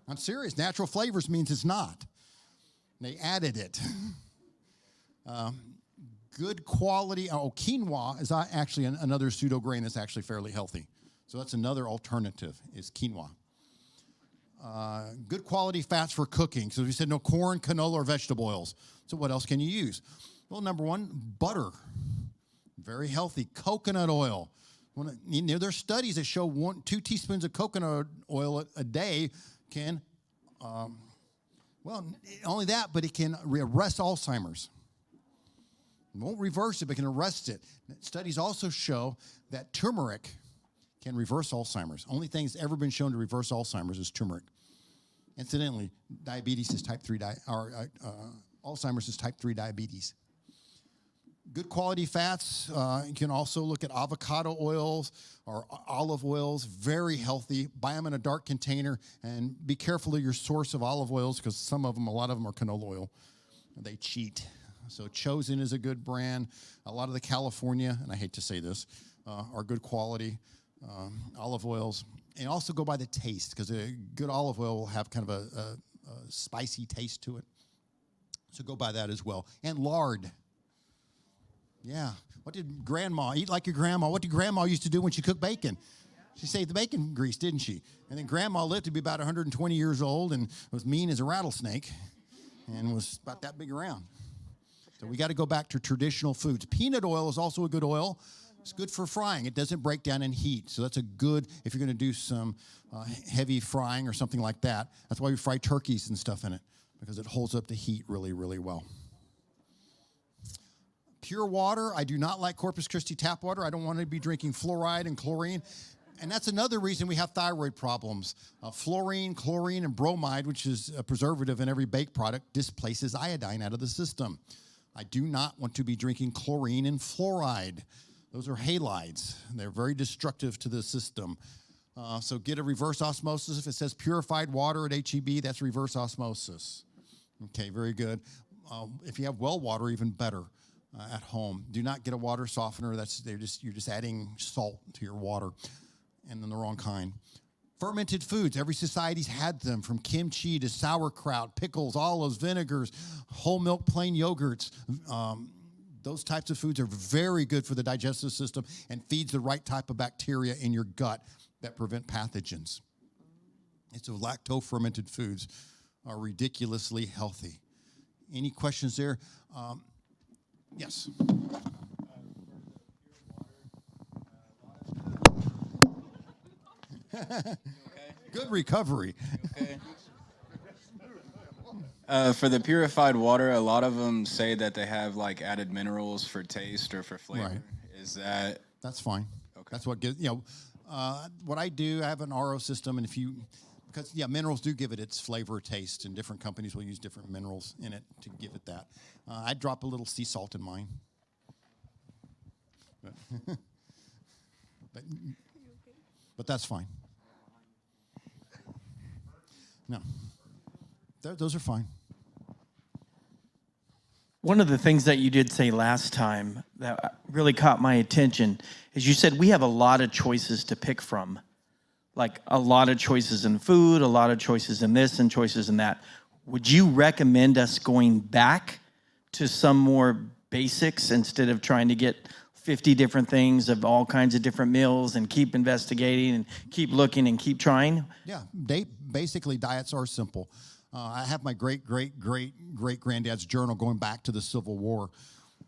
I'm serious. Natural flavors means it's not. They added it. Good quality, quinoa is actually another pseudo grain that's actually fairly healthy. So that's another alternative is quinoa. Good quality fats for cooking. So we said no corn, canola, or vegetable oils. So what else can you use? Well, number one, butter. Very healthy. Coconut oil. There's studies that show 2 teaspoons of coconut oil a day can, only that, but it can arrest Alzheimer's. It won't reverse it, but can arrest it. Studies also show that turmeric can reverse Alzheimer's. Only thing that's ever been shown to reverse Alzheimer's is turmeric. Incidentally, diabetes is type 3, Alzheimer's is type 3 diabetes. Good quality fats. You can also look at avocado oils or olive oils, very healthy. Buy them in a dark container and be careful of your source of olive oils because a lot of them are canola oil. They cheat. So Chosen is a good brand. A lot of the California, and I hate to say this, are good quality olive oils. And also go by the taste because a good olive oil will have kind of a spicy taste to it. So go by that as well. And lard. Yeah. What did grandma eat like your grandma? What did grandma used to do when she cooked bacon? She saved the bacon grease, didn't she? And then grandma lived to be about 120 years old and was mean as a rattlesnake and was about that big around. So we got to go back to traditional foods. Peanut oil is also a good oil. It's good for frying. It doesn't break down in heat. So that's a good, if you're going to do some heavy frying or something like that. That's why we fry turkeys and stuff in it, because it holds up the heat really, really well. Pure water. I do not like Corpus Christi tap water. I don't want to be drinking fluoride and chlorine. And that's another reason we have thyroid problems. Fluorine, chlorine, and bromide, which is a preservative in every baked product, displaces iodine out of the system. I do not want to be drinking chlorine and fluoride. Those are halides. They're very destructive to the system. So get a reverse osmosis. If it says purified water at HEB, that's reverse osmosis. Okay, very good. If you have well water, even better. At home, do not get a water softener. You're just adding salt to your water, and then the wrong kind. Fermented foods. Every society's had them, from kimchi to sauerkraut, pickles, olives, vinegars, whole milk, plain yogurts. Those types of foods are very good for the digestive system and feeds the right type of bacteria in your gut that prevent pathogens. So lacto-fermented foods are ridiculously healthy. Any questions there? Yes. Good recovery. For the purified water, a lot of them say that they have like added minerals for taste or for flavor. Right. Is that? That's fine. Okay. That's what gives, what I do, I have an RO system, and because minerals do give it its flavor or taste, and different companies will use different minerals in it to give it that. I drop a little sea salt in mine. But that's fine. No. Those are fine. One of the things that you did say last time that really caught my attention is you said we have a lot of choices to pick from. Like a lot of choices in food, a lot of choices in this and choices in that. Would you recommend us going back to some more basics instead of trying to get 50 different things of all kinds of different meals and keep investigating and keep looking and keep trying? Yeah, basically diets are simple. I have my great-great-great-granddad's journal going back to the Civil War.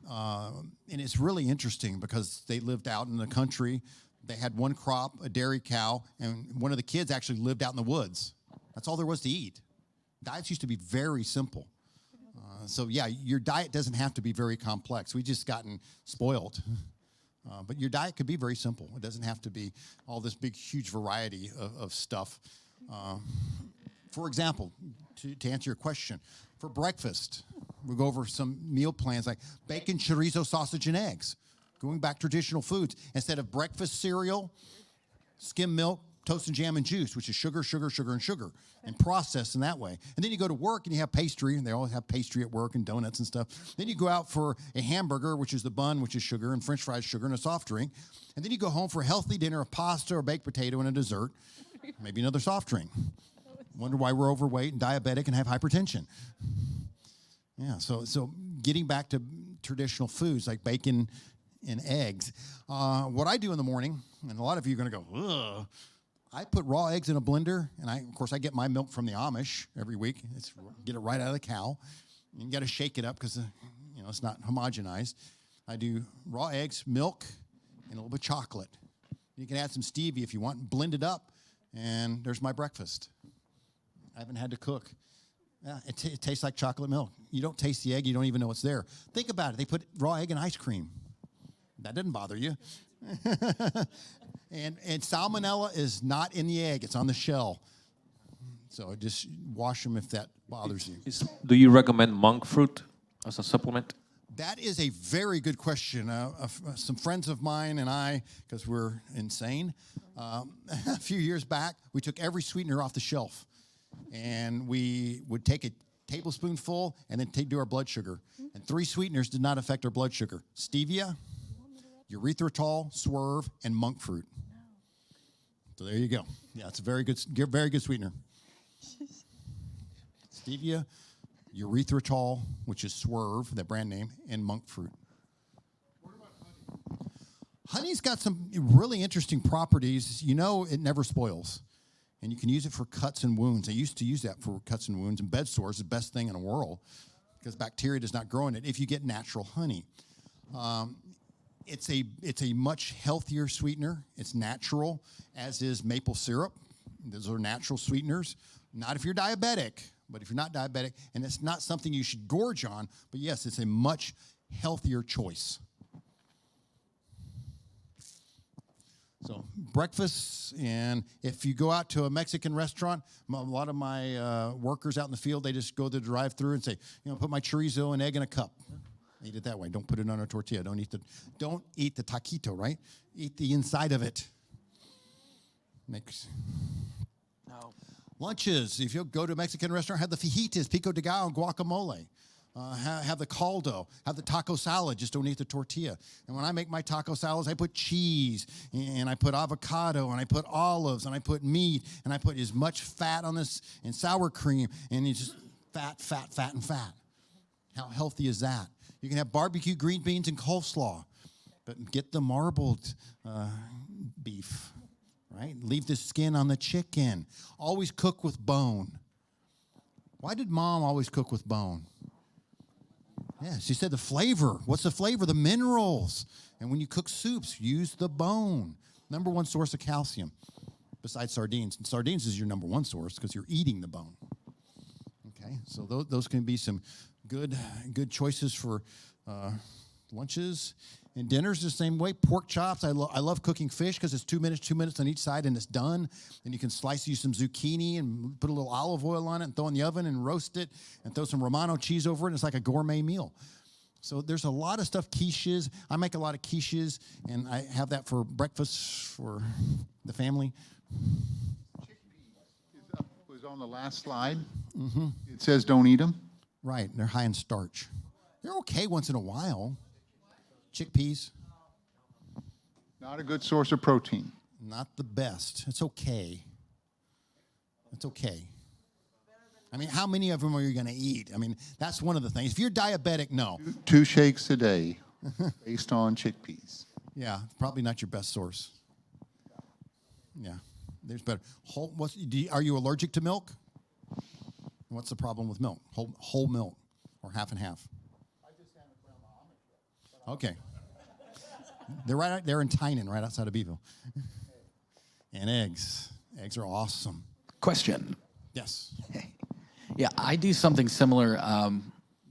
And it's really interesting because they lived out in the country. They had one crop, a dairy cow, and one of the kids actually lived out in the woods. That's all there was to eat. Diets used to be very simple. Your diet doesn't have to be very complex. We've just gotten spoiled. But your diet could be very simple. It doesn't have to be all this big, huge variety of stuff. For example, to answer your question, for breakfast, we'll go over some meal plans like bacon, chorizo, sausage, and eggs. Going back traditional foods. Instead of breakfast cereal, skim milk, toast and jam and juice, which is sugar, sugar, sugar, and sugar, and processed in that way. And then you go to work and you have pastry, and they always have pastry at work and donuts and stuff. Then you go out for a hamburger, which is the bun, which is sugar, and french fries, sugar, and a soft drink. And then you go home for a healthy dinner of pasta or baked potato and a dessert, maybe another soft drink. Wonder why we're overweight and diabetic and have hypertension. Yeah, so getting back to traditional foods like bacon and eggs. What I do in the morning, and a lot of you are going to go, ugh, I put raw eggs in a blender, and I get my milk from the Amish every week. Get it right out of the cow. You got to shake it up because it's not homogenized. I do raw eggs, milk, and a little bit of chocolate. You can add some stevia if you want, blend it up, and there's my breakfast. I haven't had to cook. Yeah, it tastes like chocolate milk. You don't taste the egg, you don't even know it's there. Think about it. They put raw egg in ice cream. That didn't bother you. And salmonella is not in the egg, it's on the shell. So just wash them if that bothers you. Do you recommend monk fruit as a supplement? That is a very good question. Some friends of mine and I, because we're insane, a few years back, we took every sweetener off the shelf. And we would take a tablespoonful and then do our blood sugar. And 3 sweeteners did not affect our blood sugar: stevia, erythritol, swerve, and monk fruit. So there you go. Yeah, it's a very good sweetener. Stevia, erythritol, which is swerve, that brand name, and monk fruit. What about honey? Honey's got some really interesting properties. You know, it never spoils. And you can use it for cuts and wounds. I used to use that for cuts and wounds, and bed sores is the best thing in the world because bacteria does not grow in it if you get natural honey. It's a much healthier sweetener. It's natural, as is maple syrup. Those are natural sweeteners. Not if you're diabetic, but if you're not diabetic, and it's not something you should gorge on, but yes, it's a much healthier choice. So breakfast, and if you go out to a Mexican restaurant, a lot of my workers out in the field, they just go to the drive-through and say, put my chorizo and egg in a cup. Eat it that way. Don't put it on a tortilla. Don't eat the taquito, right? Eat the inside of it. No. Lunches. If you go to a Mexican restaurant, have the fajitas, pico de gallo, and guacamole. Have the caldo, have the taco salad, just don't eat the tortilla. And when I make my taco salads, I put cheese, and I put avocado, and I put olives, and I put meat, and I put as much fat on this, and sour cream, and it's just fat, fat, fat, and fat. How healthy is that? You can have barbecue green beans and coleslaw, but get the marbled beef, right? Leave the skin on the chicken. Always cook with bone. Why did Mom always cook with bone? Yeah, she said the flavor. What's the flavor? The minerals. And when you cook soups, use the bone. Number 1 source of calcium, besides sardines. And sardines is your number 1 source because you're eating the bone. Okay, so those can be some good choices for lunches. And dinners the same way. Pork chops. I love cooking fish because it's 2 minutes on each side and it's done. And you can slice you some zucchini and put a little olive oil on it and throw in the oven and roast it and throw some Romano cheese over it. And it's like a gourmet meal. So there's a lot of stuff. Quiches. I make a lot of quiches, and I have that for breakfast for the family. Chickpeas was on the last slide. Mm-hmm. It says don't eat them. Right. They're high in starch. They're okay once in a while. Chickpeas. Not a good source of protein. Not the best. It's okay. It's okay. I mean, how many of them are you going to eat? I mean, that's one of the things. If you're diabetic, no. 2 shakes a day based on chickpeas. Yeah, probably not your best source. Yeah, there's better. Are you allergic to milk? What's the problem with milk? Whole milk or half and half? Okay. They're right out there in Tynan, right outside of Beeville. And eggs. Eggs are awesome. Question. Yes. Yeah, I do something similar,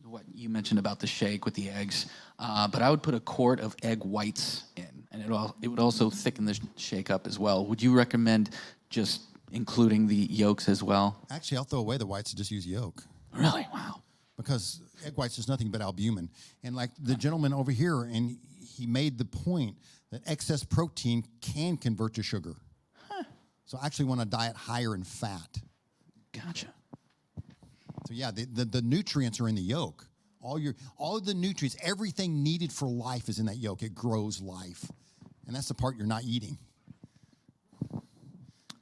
what you mentioned about the shake with the eggs, but I would put a quart of egg whites in, and it would also thicken the shake up as well. Would you recommend just including the yolks as well? Actually, I'll throw away the whites and just use yolk. Really? Wow. Because egg whites is nothing but albumin. And like the gentleman over here, and he made the point that excess protein can convert to sugar. Huh. So I actually want a diet higher in fat. Gotcha. So yeah, the nutrients are in the yolk. All of the nutrients, everything needed for life is in that yolk. It grows life. And that's the part you're not eating.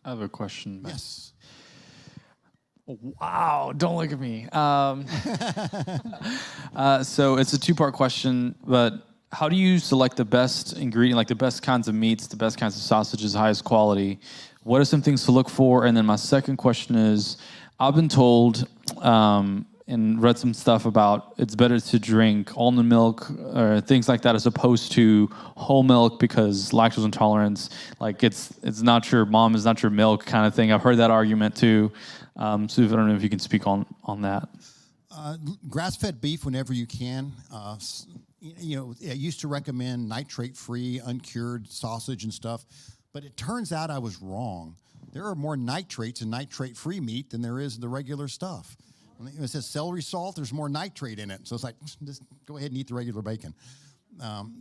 I have a question. Yes. Wow, don't look at me. So it's a 2-part question, but how do you select the best ingredient, like the best kinds of meats, the best kinds of sausages, highest quality? What are some things to look for? And then my second question is, I've been told and read some stuff about it's better to drink almond milk or things like that as opposed to whole milk because lactose intolerance, like it's not your mom is not your milk kind of thing. I've heard that argument too. So I don't know if you can speak on that. Grass-fed beef whenever you can. I used to recommend nitrate-free, uncured sausage and stuff, but it turns out I was wrong. There are more nitrates in nitrate-free meat than there is the regular stuff. When it says celery salt, there's more nitrate in it. So it's like, just go ahead and eat the regular bacon.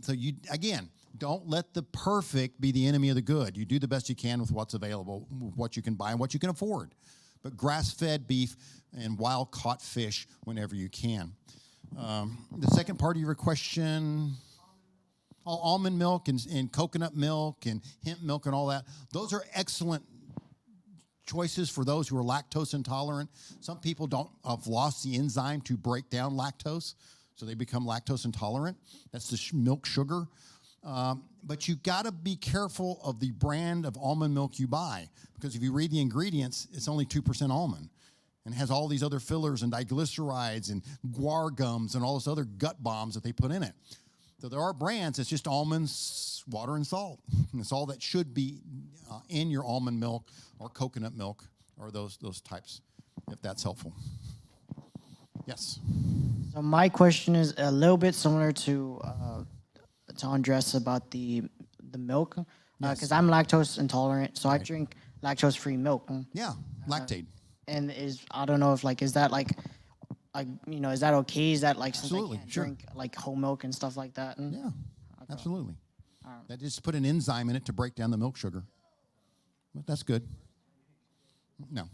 So you, again, don't let the perfect be the enemy of the good. You do the best you can with what's available, what you can buy, and what you can afford. But grass-fed beef and wild-caught fish whenever you can. The second part of your question, almond milk and coconut milk and hemp milk and all that, those are excellent choices for those who are lactose intolerant. Some people have lost the enzyme to break down lactose, so they become lactose intolerant. That's the milk sugar. But you got to be careful of the brand of almond milk you buy, because if you read the ingredients, it's only 2% almond. And it has all these other fillers and diglycerides and guar gums and all this other gut bombs that they put in it. So there are brands that's just almonds, water, and salt. It's all that should be in your almond milk or coconut milk or those types, if that's helpful. Yes. So my question is a little bit similar to Andres about the milk, because I'm lactose intolerant, so I drink lactose-free milk. Yeah, lactate. And I don't know if is that is that okay? Is that since Absolutely, I can't sure. drink whole milk and stuff like that? Yeah, absolutely. That just put an enzyme in it to break down the milk sugar. But that's good. No,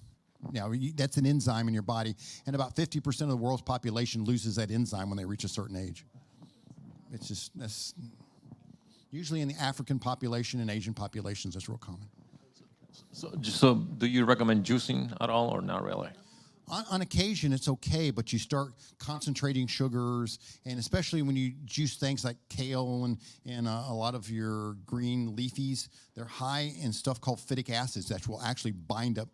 that's an enzyme in your body, and about 50% of the world's population loses that enzyme when they reach a certain age. That's usually in the African population and Asian populations. That's real common. So do you recommend juicing at all or not really? On occasion, it's okay, but you start concentrating sugars, and especially when you juice things like kale and a lot of your green leafies, they're high in stuff called phytic acids that will actually bind up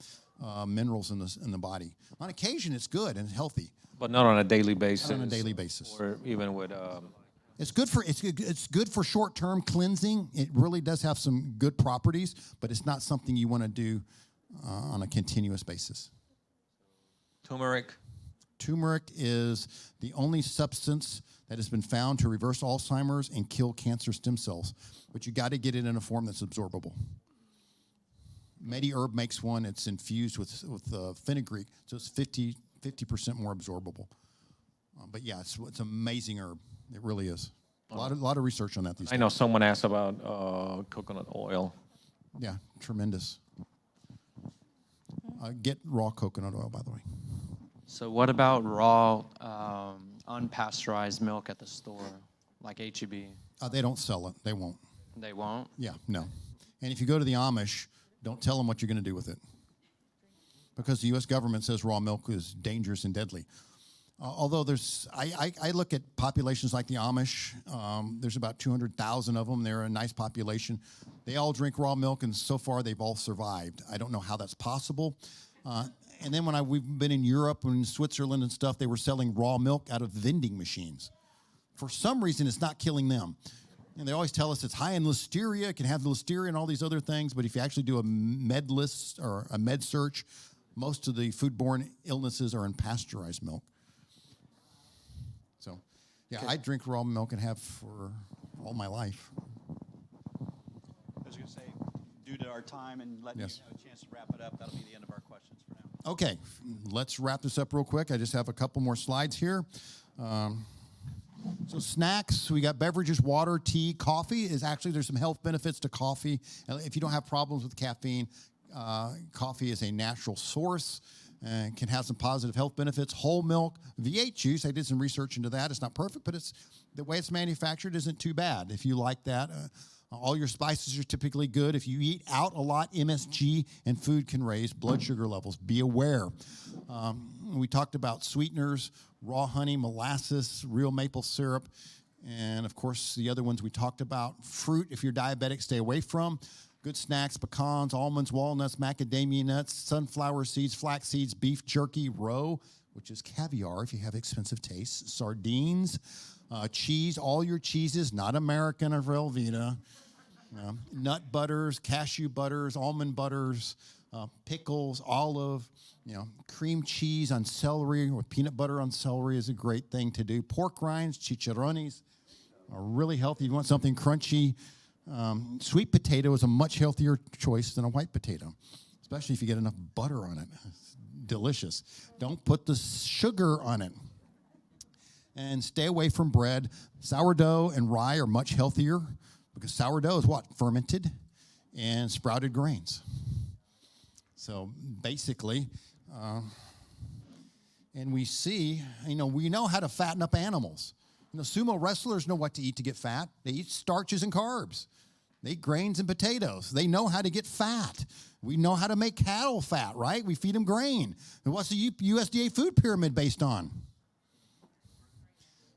minerals in the body. On occasion, it's good and healthy. But not on a daily basis. Not on a daily basis. Or even with... It's good for short-term cleansing. It really does have some good properties, but it's not something you want to do on a continuous basis. Turmeric? Turmeric is the only substance that has been found to reverse Alzheimer's and kill cancer stem cells, but you got to get it in a form that's absorbable. MediHerb makes one. It's infused with fenugreek, so it's 50% more absorbable. But yeah, it's an amazing herb. It really is. A lot of research on that these days. I know someone asked about coconut oil. Yeah, tremendous. Get raw coconut oil, by the way. So what about raw, unpasteurized milk at the store, like H-E-B? They don't sell it. They won't. They won't? Yeah, no. And if you go to the Amish, don't tell them what you're going to do with it, because the U.S. government says raw milk is dangerous and deadly. Although I look at populations like the Amish. There's about 200,000 of them. They're a nice population. They all drink raw milk, and so far they've all survived. I don't know how that's possible. And then we've been in Europe and in Switzerland and stuff, they were selling raw milk out of vending machines. For some reason, it's not killing them. And they always tell us it's high in listeria, it can have listeria and all these other things, but if you actually do a med list or a med search, most of the foodborne illnesses are in pasteurized milk. So, yeah, I drink raw milk and have for all my life. I was going to say, due to our time and letting you have a chance to wrap it up, that'll be the end of our questions for now. Okay, let's wrap this up real quick. I just have a couple more slides here. So snacks, we got beverages, water, tea, coffee. There's some health benefits to coffee. If you don't have problems with caffeine, coffee is a natural source and can have some positive health benefits. Whole milk, V8 juice, I did some research into that. It's not perfect, but the way it's manufactured isn't too bad if you like that. All your spices are typically good. If you eat out a lot, MSG and food can raise blood sugar levels. Be aware. We talked about sweeteners, raw honey, molasses, real maple syrup, and of course the other ones we talked about. Fruit, if you're diabetic, stay away from. Good snacks, pecans, almonds, walnuts, macadamia nuts, sunflower seeds, flax seeds, beef jerky, roe, which is caviar if you have expensive tastes, sardines, cheese, all your cheeses, not American or Velveeta, nut butters, cashew butters, almond butters, pickles, olive, cream cheese on celery or peanut butter on celery is a great thing to do. Pork rinds, chicharrones are really healthy. If you want something crunchy, sweet potato is a much healthier choice than a white potato, especially if you get enough butter on it. It's delicious. Don't put the sugar on it. And stay away from bread. Sourdough and rye are much healthier because sourdough is what? Fermented and sprouted grains. So basically, and we see, we know how to fatten up animals. Sumo wrestlers know what to eat to get fat. They eat starches and carbs. They eat grains and potatoes. They know how to get fat. We know how to make cattle fat, right? We feed them grain. And what's the USDA food pyramid based on?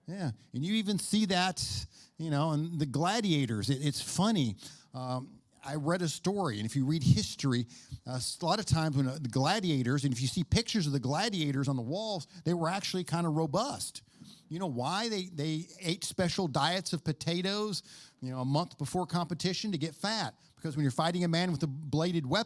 Yeah, and you even see that, in the gladiators. It's funny. I read a story, and if you read history, a lot of times when the gladiators, and if you see pictures of the gladiators on the walls, they were actually kind of robust. You know why? They ate special diets of potatoes, a month before competition to get fat. Because when you're fighting a man with a bladed weapon,